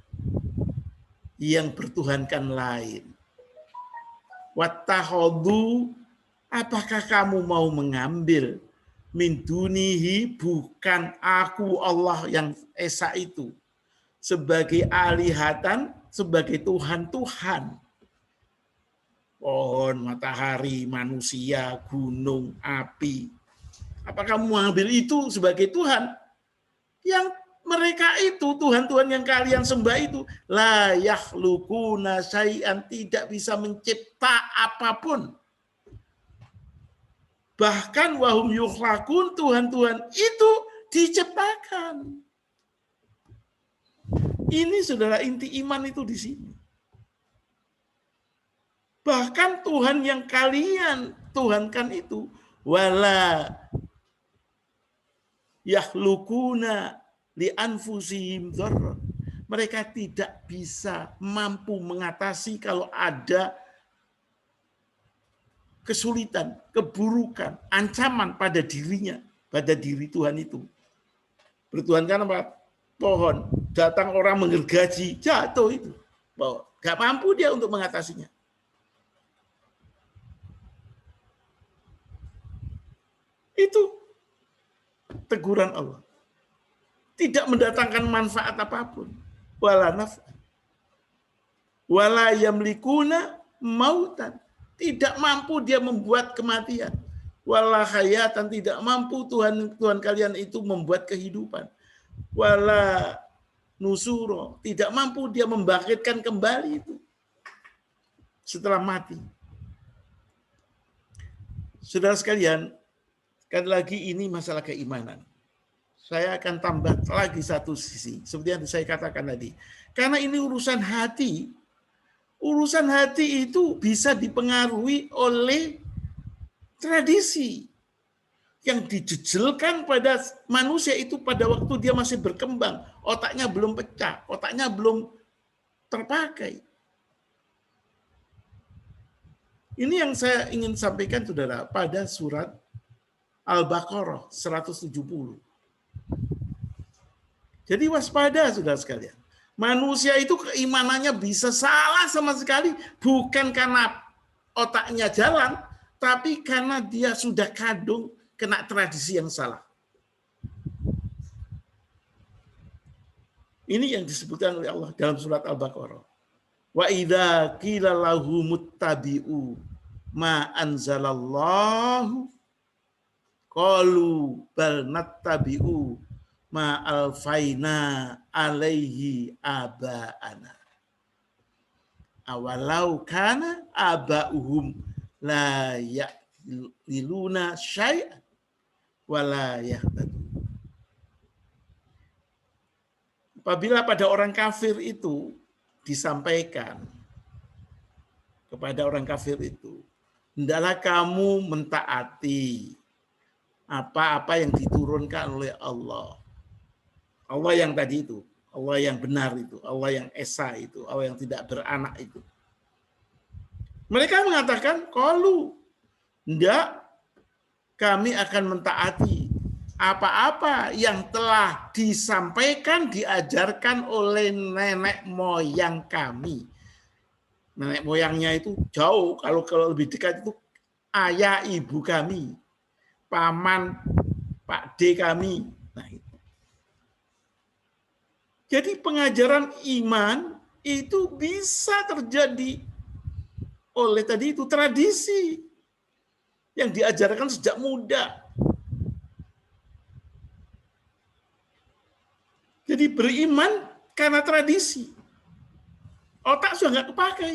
yang bertuhankan lain. Wattakhadhu, apakah kamu mau mengambil min dunihi, bukan aku Allah yang esa itu, sebagai alihatan, sebagai Tuhan-Tuhan. Pohon, matahari, manusia, gunung, api. Apakah kamu mengambil itu sebagai Tuhan? Yang mereka itu, Tuhan-Tuhan yang kalian sembah itu, la yakhluquna syai'an, tidak bisa mencipta apapun. Bahkan wahum yukhlaqun, Tuhan-Tuhan itu diciptakan. Ini saudara inti iman itu di sini. Bahkan Tuhan yang kalian tuhankan itu, wala yakhluquna li anfusihim dzarra. Mereka tidak bisa mampu mengatasi kalau ada kesulitan, keburukan, ancaman pada dirinya, pada diri Tuhan itu. Bertuhankan apa? Pohon, datang orang menggergaji, jatuh itu. Gak mampu dia untuk mengatasinya. Itu teguran Allah. Tidak mendatangkan manfaat apapun. Wala naf'an. Wala yamlikuna mautan. Tidak mampu dia membuat kematian. Wala hayatan, tidak mampu Tuhan kalian itu membuat kehidupan. Wala nusuro, tidak mampu dia membangkitkan kembali itu setelah mati. Saudara sekalian, sekali lagi ini masalah keimanan. Saya akan tambah lagi satu sisi, seperti yang saya katakan tadi. Karena ini urusan hati. Urusan hati itu bisa dipengaruhi oleh tradisi yang dijejelkan pada manusia itu pada waktu dia masih berkembang. Otaknya belum pecah, otaknya belum terpakai. Ini yang saya ingin sampaikan, saudara, pada surat Al-Baqarah 170. Jadi waspada, saudara sekalian. Manusia itu keimanannya bisa salah sama sekali, bukan karena otaknya jalan, tapi karena dia sudah kadung kena tradisi yang salah. Ini yang disebutkan oleh Allah dalam surat Al-Baqarah. Wa idza qila lahu muttabi'u ma anzalallahu qalu bal nattabi'u ma alfaina alaihi aba'ana. Awalau kana aba'uhum la ya'liluna syai'an wa la yahtadun. Apabila pada orang kafir itu disampaikan kepada orang kafir itu, hendaklah kamu mentaati apa-apa yang diturunkan oleh Allah. Allah yang tadi itu, Allah yang benar itu, Allah yang esa itu, Allah yang tidak beranak itu. Mereka mengatakan, qalu, enggak, kami akan mentaati apa-apa yang telah disampaikan, diajarkan oleh nenek moyang kami. Nenek moyangnya itu jauh, kalau lebih dekat itu ayah ibu kami, paman, Pak D kami. Nah, itu. Jadi pengajaran iman itu bisa terjadi oleh tadi itu tradisi yang diajarkan sejak muda. Jadi beriman karena tradisi. Otak sudah nggak kepakai.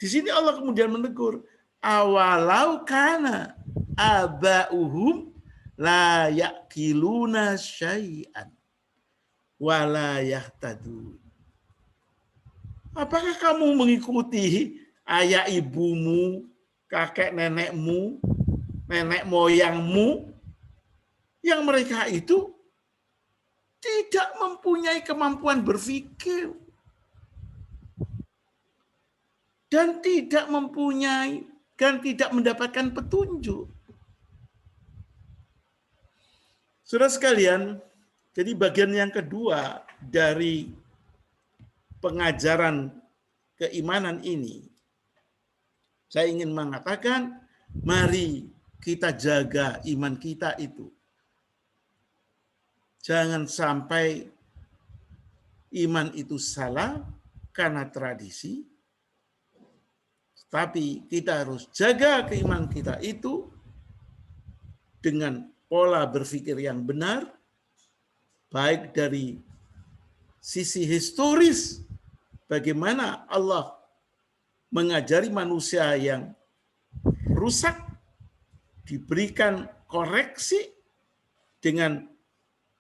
Di sini Allah kemudian menegur, awalau kana aba'uhum la ya'kiluna syai'an wa la yahtadun. Apakah kamu mengikuti ayah ibumu, kakek nenekmu, nenek moyangmu yang mereka itu tidak mempunyai kemampuan berpikir dan tidak mendapatkan petunjuk. Saudara sekalian, jadi bagian yang kedua dari pengajaran keimanan ini, saya ingin mengatakan, mari kita jaga iman kita itu. Jangan sampai iman itu salah karena tradisi, tapi kita harus jaga keimanan kita itu dengan pola berpikir yang benar, baik dari sisi historis, bagaimana Allah mengajari manusia yang rusak, diberikan koreksi dengan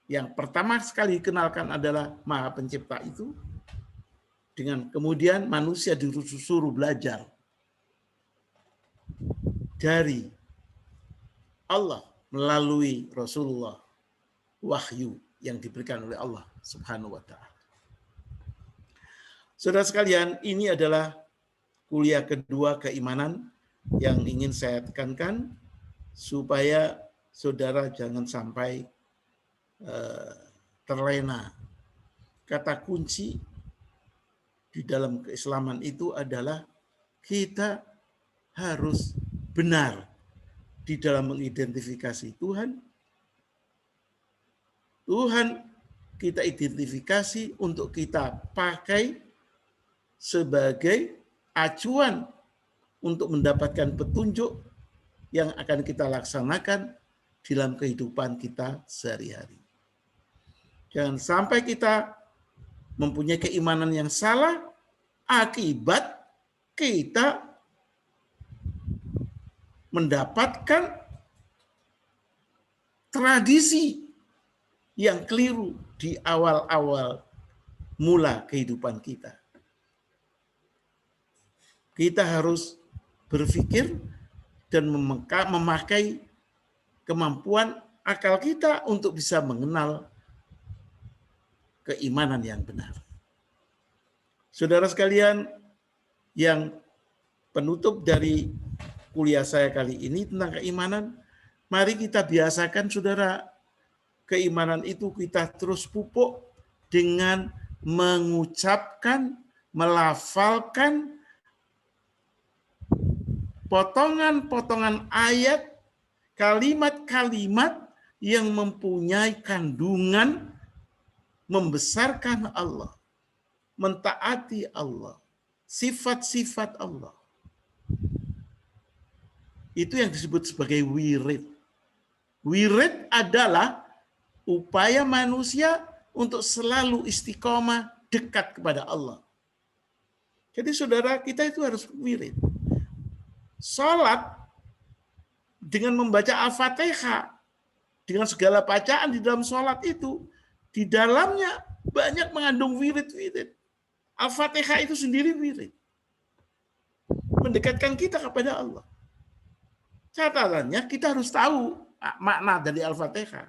yang pertama sekali dikenalkan adalah Maha Pencipta itu, dengan kemudian manusia disuruh belajar dari Allah melalui Rasulullah, wahyu yang diberikan oleh Allah Subhanahu wa Ta'ala. Saudara sekalian, ini adalah kuliah kedua keimanan yang ingin saya tekankan supaya saudara jangan sampai terlena. Kata kunci di dalam keislaman itu adalah kita harus benar di dalam mengidentifikasi Tuhan. Tuhan kita identifikasi untuk kita pakai sebagai acuan untuk mendapatkan petunjuk yang akan kita laksanakan dalam kehidupan kita sehari-hari. Jangan sampai kita mempunyai keimanan yang salah akibat kita mendapatkan tradisi yang keliru di awal-awal mula kehidupan kita. Kita harus berpikir dan memakai kemampuan akal kita untuk bisa mengenal keimanan yang benar. Saudara sekalian, yang penutup dari kuliah saya kali ini tentang keimanan, mari kita biasakan, saudara, keimanan itu kita terus pupuk dengan mengucapkan, melafalkan potongan-potongan ayat, kalimat-kalimat yang mempunyai kandungan membesarkan Allah, mentaati Allah, sifat-sifat Allah. Itu yang disebut sebagai wirid. Wirid adalah upaya manusia untuk selalu istiqomah dekat kepada Allah. Jadi saudara, kita itu harus wirid. Salat dengan membaca Al-Fatihah, dengan segala bacaan di dalam salat itu, di dalamnya banyak mengandung wirid-wirid. Al-Fatihah itu sendiri wirid. Mendekatkan kita kepada Allah. Catatannya kita harus tahu makna dari Al-Fatihah.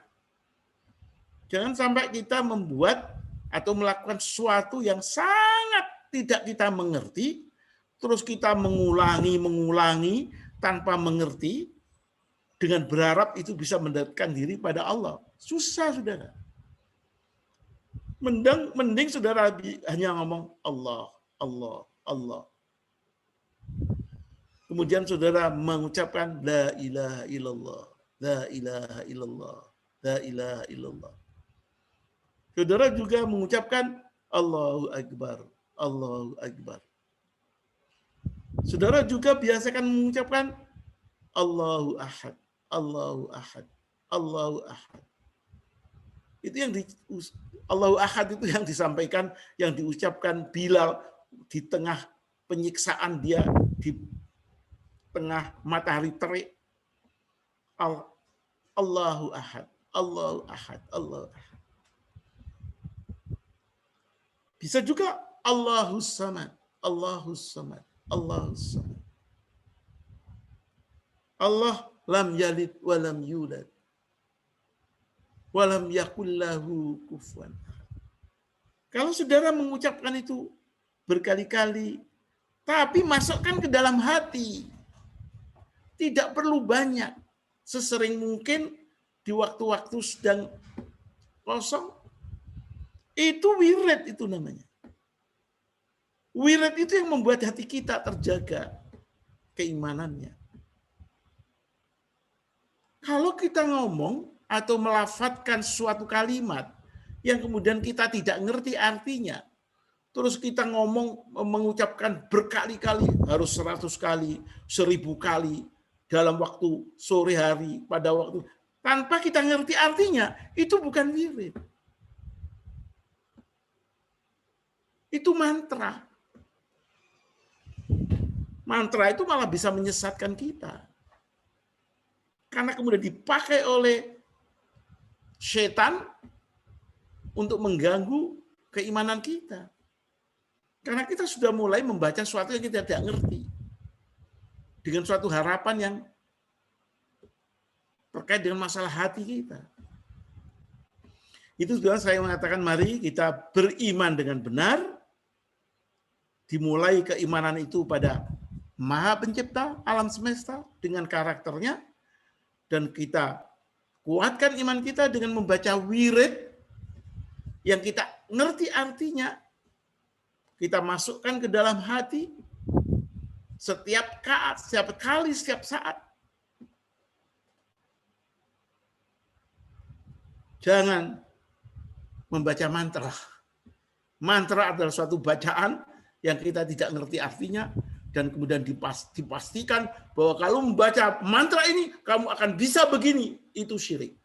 Jangan sampai kita membuat atau melakukan sesuatu yang sangat tidak kita mengerti, terus kita mengulangi tanpa mengerti, dengan berharap itu bisa mendekatkan diri pada Allah. Susah, saudara. Mending saudara hanya ngomong Allah, Allah, Allah. Kemudian saudara mengucapkan la ilaha illallah, la ilaha illallah, la ilaha illallah. Saudara juga mengucapkan Allahu Akbar, Allahu Akbar. Saudara juga biasakan mengucapkan Allahu Ahad, Allahu Ahad, Allahu Ahad. Itu yang Allahu Ahad itu yang disampaikan, yang diucapkan Bilal di tengah penyiksaan dia, di tengah matahari terik. Allahu Ahad, Allahu Ahad, Allahu Ahad. Bisa juga Allahus Samad, Allahus Samad, Allahus Samad. Allah lam yalid wa lam yulad. walam yakul lahu kufuwan. Kalau saudara mengucapkan itu berkali-kali, tapi masukkan ke dalam hati. Tidak perlu banyak. Sesering mungkin di waktu-waktu sedang kosong. Itu wirid itu namanya. Wirid itu yang membuat hati kita terjaga keimanannya. Kalau kita ngomong atau melafadzkan suatu kalimat yang kemudian kita tidak ngerti artinya, terus kita ngomong mengucapkan berkali-kali, harus 100 kali, 1000 kali dalam waktu sore hari, pada waktu tanpa kita ngerti artinya, itu bukan wirid. Itu mantra. Mantra itu malah bisa menyesatkan kita. Karena kemudian dipakai oleh setan untuk mengganggu keimanan kita. Karena kita sudah mulai membaca sesuatu yang kita tidak ngerti. Dengan suatu harapan yang terkait dengan masalah hati kita. Itu sudah saya mengatakan, mari kita beriman dengan benar. Dimulai keimanan itu pada Maha Pencipta alam semesta dengan karakternya. Dan kita kuatkan iman kita dengan membaca wirid yang kita ngerti artinya. Kita masukkan ke dalam hati setiap kali, setiap saat. Jangan membaca mantra. Mantra adalah suatu bacaan yang kita tidak ngerti artinya, dan kemudian dipastikan bahwa kalau membaca mantra ini kamu akan bisa begini. Itu syirik.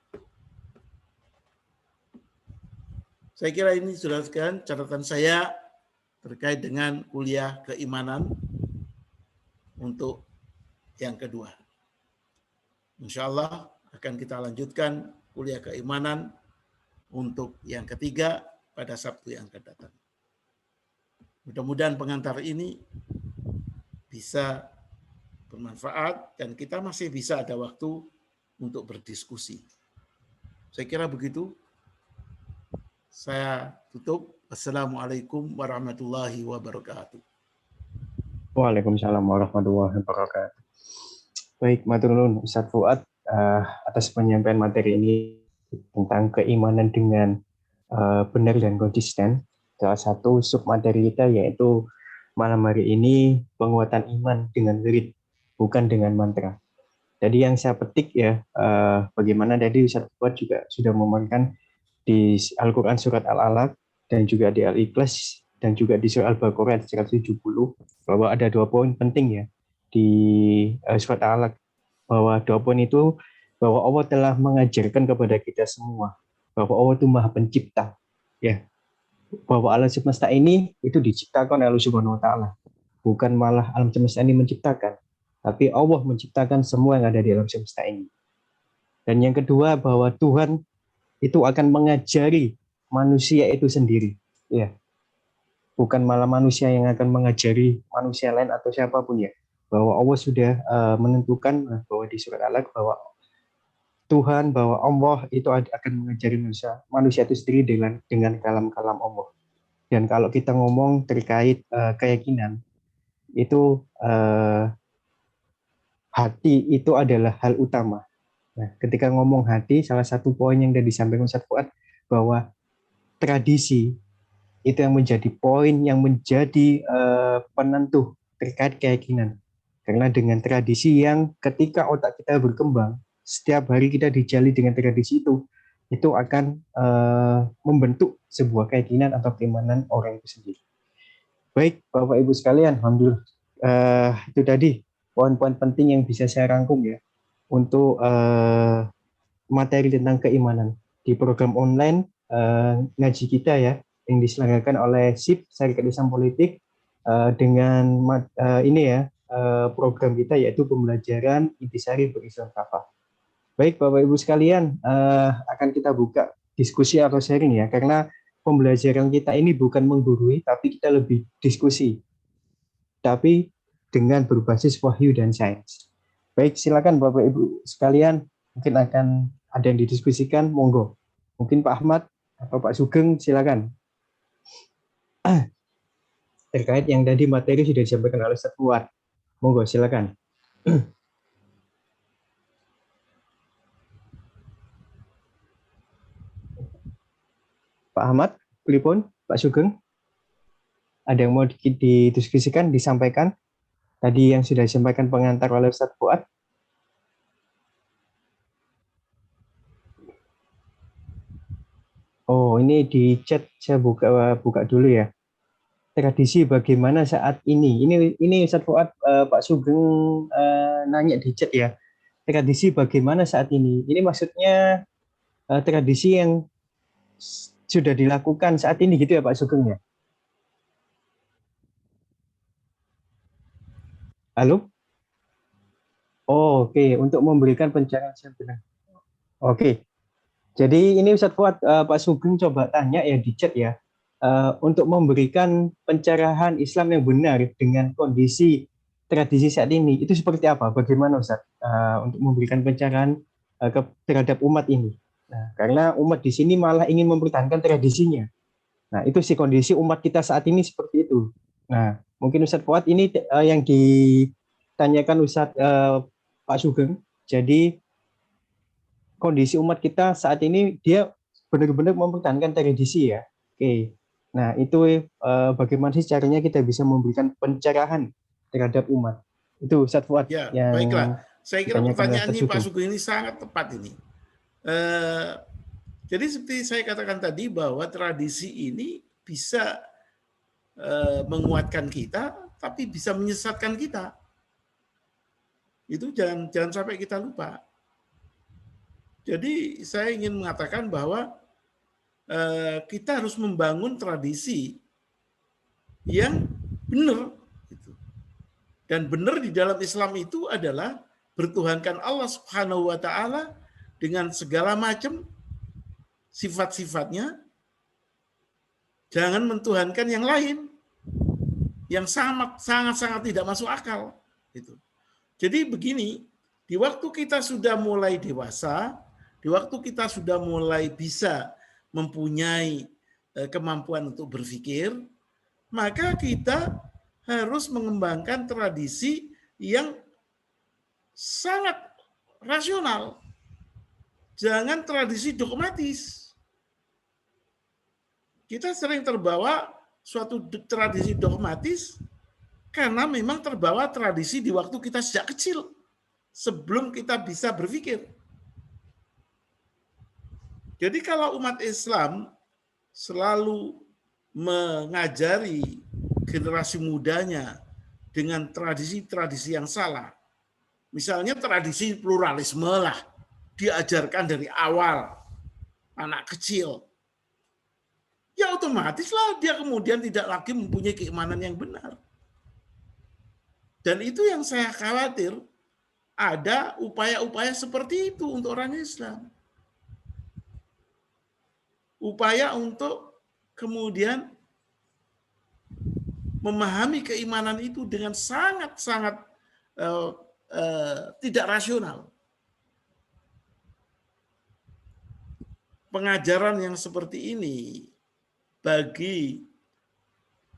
Saya kira ini sudah sekian catatan saya terkait dengan kuliah keimanan untuk yang kedua. Insya Allah akan kita lanjutkan kuliah keimanan untuk yang ketiga pada Sabtu yang akan datang. Mudah-mudahan pengantar ini bisa bermanfaat dan kita masih bisa ada waktu untuk berdiskusi. Saya kira begitu. Saya tutup. Assalamualaikum warahmatullahi wabarakatuh. Waalaikumsalam warahmatullahi wabarakatuh. Baik, matur nuwun Ustaz Fuad atas penyampaian materi ini tentang keimanan dengan benar dan konsisten. Salah satu submateri kita yaitu malam hari ini penguatan iman dengan wirid, bukan dengan mantra. Jadi yang saya petik ya, bagaimana tadi Ustaz Fuad juga sudah memaparkan di Al-Quran surat Al-Alaq dan juga di Al-Ikhlas dan juga di surat Al-Baqarah 170 bahwa ada 2 poin penting ya di surat Al-Alaq, bahwa 2 poin itu bahwa Allah telah mengajarkan kepada kita semua bahwa Allah itu Maha Pencipta, ya, bahwa alam semesta ini itu diciptakan oleh Allah Subhanahu Wa Taala, bukan malah alam semesta ini menciptakan, tapi Allah menciptakan semua yang ada di alam semesta ini. Dan yang kedua bahwa Tuhan itu akan mengajari manusia itu sendiri, ya, bukan malah manusia yang akan mengajari manusia lain atau siapapun ya, bahwa Allah sudah menentukan bahwa di surat Al-Alaq bahwa Tuhan, bahwa Allah itu akan mengajari manusia itu sendiri dengan kalam-kalam Allah. Dan kalau kita ngomong terkait keyakinan, itu hati itu adalah hal utama. Nah, ketika ngomong hati, salah satu poin yang sudah disampaikan Ustaz Fuad bahwa tradisi itu yang menjadi poin yang menjadi penentu terkait keyakinan. Karena dengan tradisi yang ketika otak kita berkembang, setiap hari kita dijali dengan tradisi itu akan membentuk sebuah keyakinan atau keimanan orang itu sendiri. Baik, Bapak Ibu sekalian, alhamdulillah itu tadi poin-poin penting yang bisa saya rangkum ya untuk materi tentang keimanan di program online ngaji kita ya yang diselenggarakan oleh SIP Syarikat Islam Politik dengan ini ya program kita yaitu pembelajaran intisari berislam kafah. Baik Bapak Ibu sekalian, akan kita buka diskusi atau sharing ya, karena pembelajaran kita ini bukan menggurui tapi kita lebih diskusi, tapi dengan berbasis wahyu dan sains. Baik, silakan Bapak Ibu sekalian, mungkin akan ada yang didiskusikan, monggo. Mungkin Pak Ahmad atau Pak Sugeng, silakan. Terkait yang tadi materi sudah disampaikan oleh Ustaz Fuad. Monggo, silakan. Pak Ahmad, pripun? Pak Sugeng, ada yang mau didiskusikan, disampaikan? Tadi yang sudah disampaikan pengantar oleh Ustaz Fuad. Oh, ini di chat saya buka dulu ya. Tradisi bagaimana saat ini? Ini Ustaz Fuad, Pak Sugeng nanya di chat ya. Tradisi bagaimana saat ini? Ini maksudnya tradisi yang sudah dilakukan saat ini gitu ya Pak Sugeng ya? Halo? Oh, oke, untuk memberikan pencerahan yang benar. Oke, jadi ini Ustaz Fuad, Pak Sugeng coba tanya ya di chat ya, untuk memberikan pencerahan Islam yang benar dengan kondisi tradisi saat ini, itu seperti apa? Bagaimana Ustaz, untuk memberikan pencerahan terhadap umat ini? Nah, karena umat di sini malah ingin mempertahankan tradisinya. Nah, itu sih kondisi umat kita saat ini seperti itu. Nah, mungkin Ustaz Fuad ini yang ditanyakan Ustaz Pak Sugeng. Jadi kondisi umat kita saat ini dia benar-benar mempertahankan tradisi ya. Oke. Nah, itu bagaimana sih caranya kita bisa memberikan pencerahan terhadap umat. Itu Ustaz Fuad Ya, yang baiklah. Saya kira ditanyakan oleh Ustaz pertanyaannya Pak Sugeng. Sugeng ini sangat tepat ini. Eh, jadi seperti saya katakan tadi bahwa tradisi ini bisa menguatkan kita, tapi bisa menyesatkan kita. Itu jangan sampai kita lupa. Jadi saya ingin mengatakan bahwa kita harus membangun tradisi yang benar. Dan benar di dalam Islam itu adalah bertuhankan Allah Subhanahu wa taala dengan segala macam sifat-sifatnya, jangan mentuhankan yang lain yang sangat tidak masuk akal gitu. Jadi begini, di waktu kita sudah mulai dewasa, di waktu kita sudah mulai bisa mempunyai kemampuan untuk berpikir, maka kita harus mengembangkan tradisi yang sangat rasional. Jangan tradisi dogmatis. Kita sering terbawa suatu tradisi dogmatis karena memang terbawa tradisi di waktu kita sejak kecil, sebelum kita bisa berpikir. Jadi kalau umat Islam selalu mengajari generasi mudanya dengan tradisi-tradisi yang salah, misalnya tradisi pluralisme lah, diajarkan dari awal, anak kecil, ya otomatislah dia kemudian tidak lagi mempunyai keimanan yang benar. Dan itu yang saya khawatir, ada upaya-upaya seperti itu untuk orang Islam. Upaya untuk kemudian memahami keimanan itu dengan sangat-sangat tidak rasional. Pengajaran yang seperti ini bagi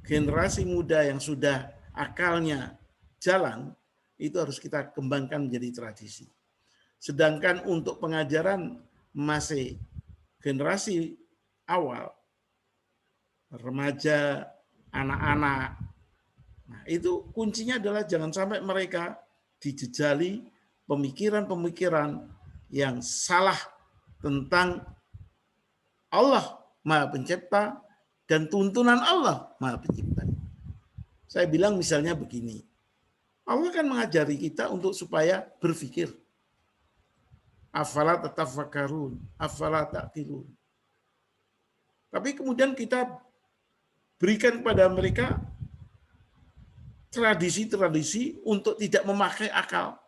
generasi muda yang sudah akalnya jalan, itu harus kita kembangkan menjadi tradisi. Sedangkan untuk pengajaran masih generasi awal, remaja, anak-anak, nah itu kuncinya adalah jangan sampai mereka dijejali pemikiran-pemikiran yang salah tentang Allah Maha Pencipta dan tuntunan Allah Maha Pencipta. Saya bilang misalnya begini, Allah kan mengajari kita untuk supaya berpikir. Afala tatafakkarun, afala ta'qilun. Tapi kemudian kita berikan kepada mereka tradisi-tradisi untuk tidak memakai akal.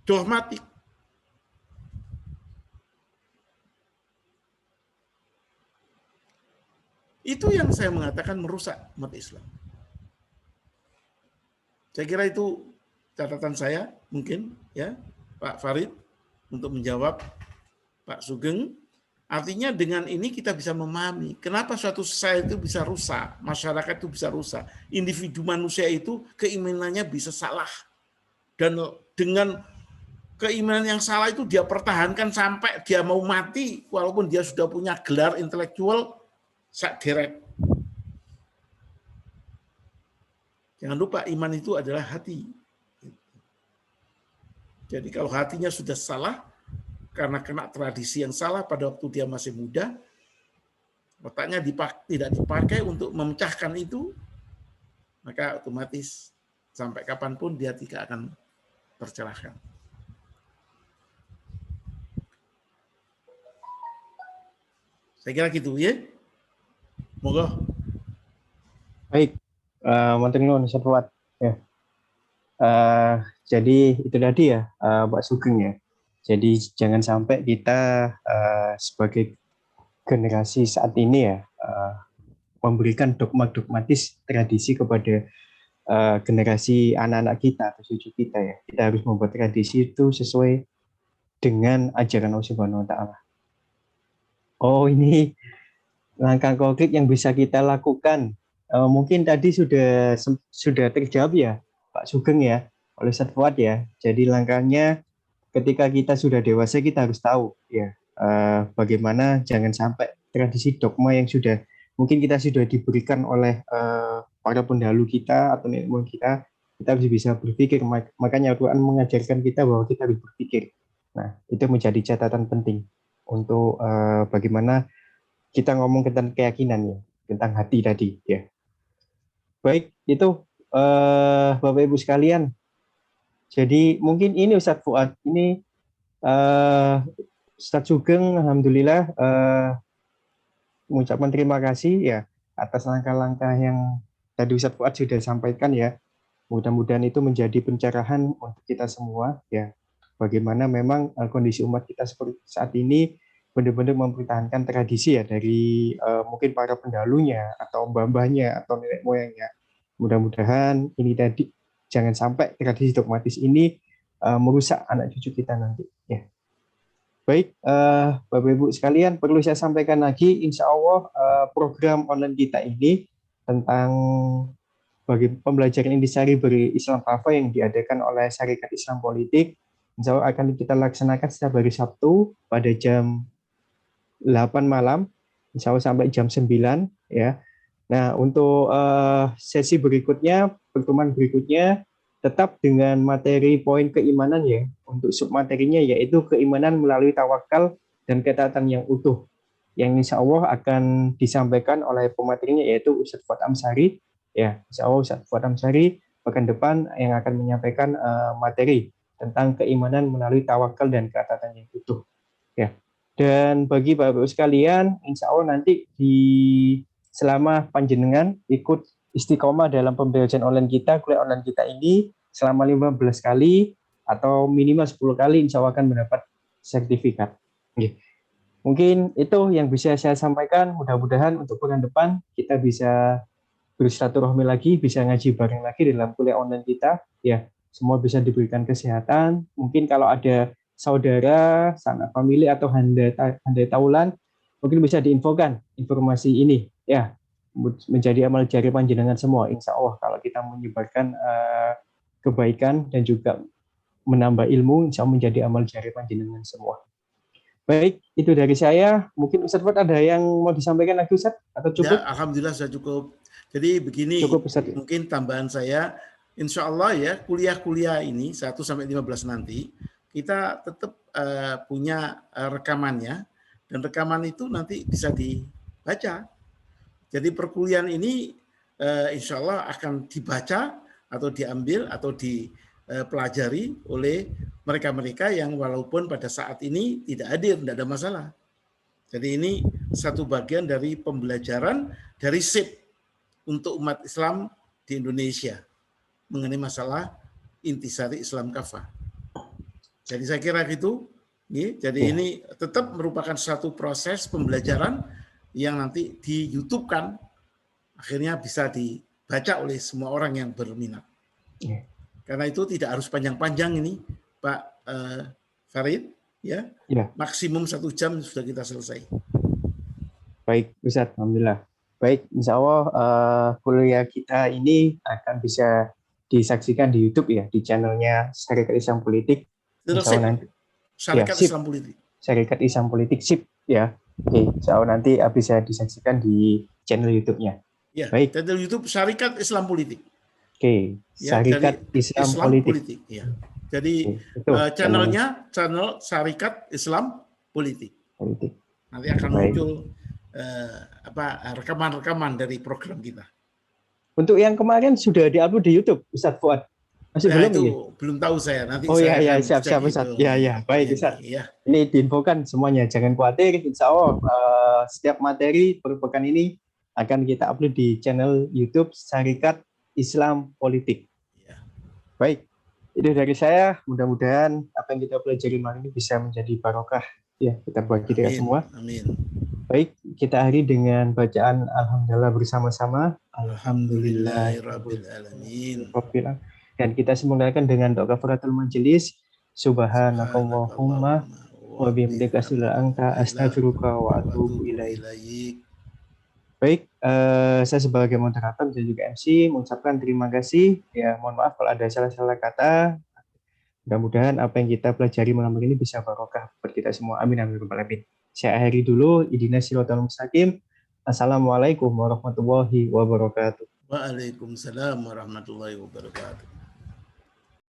Dogmatik. Itu yang saya mengatakan merusak umat Islam. Saya kira itu catatan saya mungkin ya Pak Farid untuk menjawab. Pak Sugeng. Artinya dengan ini kita bisa memahami kenapa suatu society itu bisa rusak, masyarakat itu bisa rusak, individu manusia itu keimanannya bisa salah. Dan dengan keimanan yang salah itu dia pertahankan sampai dia mau mati, walaupun dia sudah punya gelar intelektual, sak deret. Jangan lupa iman itu adalah hati. Jadi kalau hatinya sudah salah, karena kena tradisi yang salah pada waktu dia masih muda, otaknya tidak dipakai untuk memecahkan itu, maka otomatis sampai kapanpun dia tidak akan tercerahkan. Saya kira gitu ya. Moga. Baik, Matur nuwun Ustaz Fuad. Ya. Jadi itu tadi ya, Pak Sugeng ya. Jadi jangan sampai kita sebagai generasi saat ini ya memberikan dogmatis tradisi kepada generasi anak-anak kita atau cucu kita ya. Kita harus membuat tradisi itu sesuai dengan ajaran Allah Subhanahu wa taala. Oh, ini langkah konkret yang bisa kita lakukan. Mungkin tadi sudah terjawab ya Pak Sugeng ya oleh Ustaz Fuad ya. Jadi langkahnya ketika kita sudah dewasa kita harus tahu ya bagaimana jangan sampai tradisi dogma yang mungkin kita sudah diberikan oleh para pendahulu kita atau nenek moyang kita harus bisa berpikir. Makanya Al-Quran mengajarkan kita bahwa kita harus berpikir. Nah, itu menjadi catatan penting untuk bagaimana kita ngomong tentang keyakinan ya, tentang hati tadi ya. Baik, itu Bapak Ibu sekalian. Jadi mungkin ini Ustadz Fuad, ini Ustadz Sugeng, alhamdulillah mengucapkan terima kasih ya atas langkah-langkah yang tadi Ustadz Fuad sudah sampaikan ya. Mudah-mudahan itu menjadi pencerahan untuk kita semua ya. Bagaimana memang kondisi umat kita seperti saat ini benar-benar mempertahankan tradisi ya dari mungkin para pendahulunya atau mbah-mbahnya atau nenek moyangnya. Mudah-mudahan ini tadi jangan sampai tradisi dogmatis ini merusak anak cucu kita nanti ya. Baik, Bapak Ibu sekalian, perlu saya sampaikan lagi, insya Allah program online kita ini tentang bagi pembelajaran intisari berislam Kafa yang diadakan oleh Syarikat Islam Politik, insya Allah akan kita laksanakan setiap hari Sabtu pada jam 8 malam, insya Allah sampai jam 9 ya. Nah, untuk sesi berikutnya, pertemuan berikutnya tetap dengan materi poin keimanan ya. Untuk submaterinya yaitu keimanan melalui tawakal dan ketaatan yang utuh. Yang insya Allah akan disampaikan oleh pematerinya yaitu Ustadz Fuad Amsari. Ya, insya Allah Ustadz Fuad Amsari pekan depan yang akan menyampaikan materi tentang keimanan melalui tawakal dan ketaatan yang utuh. Ya. Dan bagi Bapak-Ibu sekalian, insya Allah nanti selama panjenengan ikut istiqomah dalam pembelajaran online kita, kuliah online kita ini selama 15 kali atau minimal 10 kali insya Allah akan mendapat sertifikat. Mungkin itu yang bisa saya sampaikan. Mudah-mudahan untuk pekan depan kita bisa bersilaturahmi lagi, bisa ngaji bareng lagi dalam kuliah online kita. Ya, semua bisa diberikan kesehatan. Mungkin kalau ada saudara, sanak famili atau handai taulan, mungkin bisa diinfokan informasi ini. Ya, menjadi amal jari panjenengan semua, insya Allah kalau kita menyebarkan kebaikan dan juga menambah ilmu, insya Allah menjadi amal jari panjenengan semua. Baik, itu dari saya. Mungkin Ustadz Fuad ada yang mau disampaikan lagi Ustadz? Atau cukup? Ya, alhamdulillah sudah cukup. Jadi begini, cukup, Ustadz. Mungkin tambahan saya, insya Allah ya kuliah-kuliah ini 1-15 nanti, kita tetap punya rekamannya, dan rekaman itu nanti bisa dibaca. Jadi perkuliahan ini insya Allah akan dibaca atau diambil atau dipelajari oleh mereka-mereka yang walaupun pada saat ini tidak hadir, tidak ada masalah. Jadi ini satu bagian dari pembelajaran dari SIP untuk umat Islam di Indonesia mengenai masalah intisari Islam Kafah. Jadi saya kira gitu. Jadi ini tetap merupakan satu proses pembelajaran yang nanti di YouTube-kan, akhirnya bisa dibaca oleh semua orang yang berminat. Karena itu tidak harus panjang-panjang ini, Pak Farid. ya. Ya. Maksimum 1 jam sudah kita selesai. Baik, Ustadz, alhamdulillah. Baik, insya Allah kuliah kita ini akan bisa disaksikan di YouTube ya, di channelnya Syarikat Islam Politik. Insya Allah nanti. Syarikat Ya, sip. Islam Politik. Syarikat Islam Politik, sip ya. Oke, insya Allah nanti bisa disaksikan di channel YouTube-nya. Ya, baik. channel YouTube Syarikat Islam Politik. Oke, Ya, Syarikat Islam Politik. Ya. Jadi channelnya channel Syarikat Islam Politik. Nanti akan muncul rekaman-rekaman dari program kita. Untuk yang kemarin sudah diupload di YouTube, Ustadz Fuad. Masih belum itu ini? Belum tahu saya. Nanti saya iya, siap Ustadz. Ya, baik Ustadz. Ya. Ini diinfokan semuanya, jangan khawatir. Insya Allah setiap materi per pekan ini akan kita upload di channel YouTube Syarikat Islam Politik. Ya. Baik, itu dari saya. Mudah-mudahan apa yang kita pelajari malam ini bisa menjadi barokah ya kita bagi kita semua. Amin. Baik, kita akhiri dengan bacaan Alhamdulillah bersama-sama. Alhamdulillahirabbil alamin. Dan kita simulasikan dengan doa kafaratul majelis. Subhanakallahumma wa bihamdika astaghfiruka wa atubu ilaik. Baik, saya sebagai moderator dan juga MC mengucapkan terima kasih. Ya, mohon maaf kalau ada salah-salah kata. Mudah-mudahan apa yang kita pelajari malam ini bisa barokah buat kita semua. Amin amin rabbal alamin. Saya akhiri dulu. Ihdinas siratal mustaqim. Assalamualaikum warahmatullahi wabarakatuh. Waalaikumsalam warahmatullahi wabarakatuh.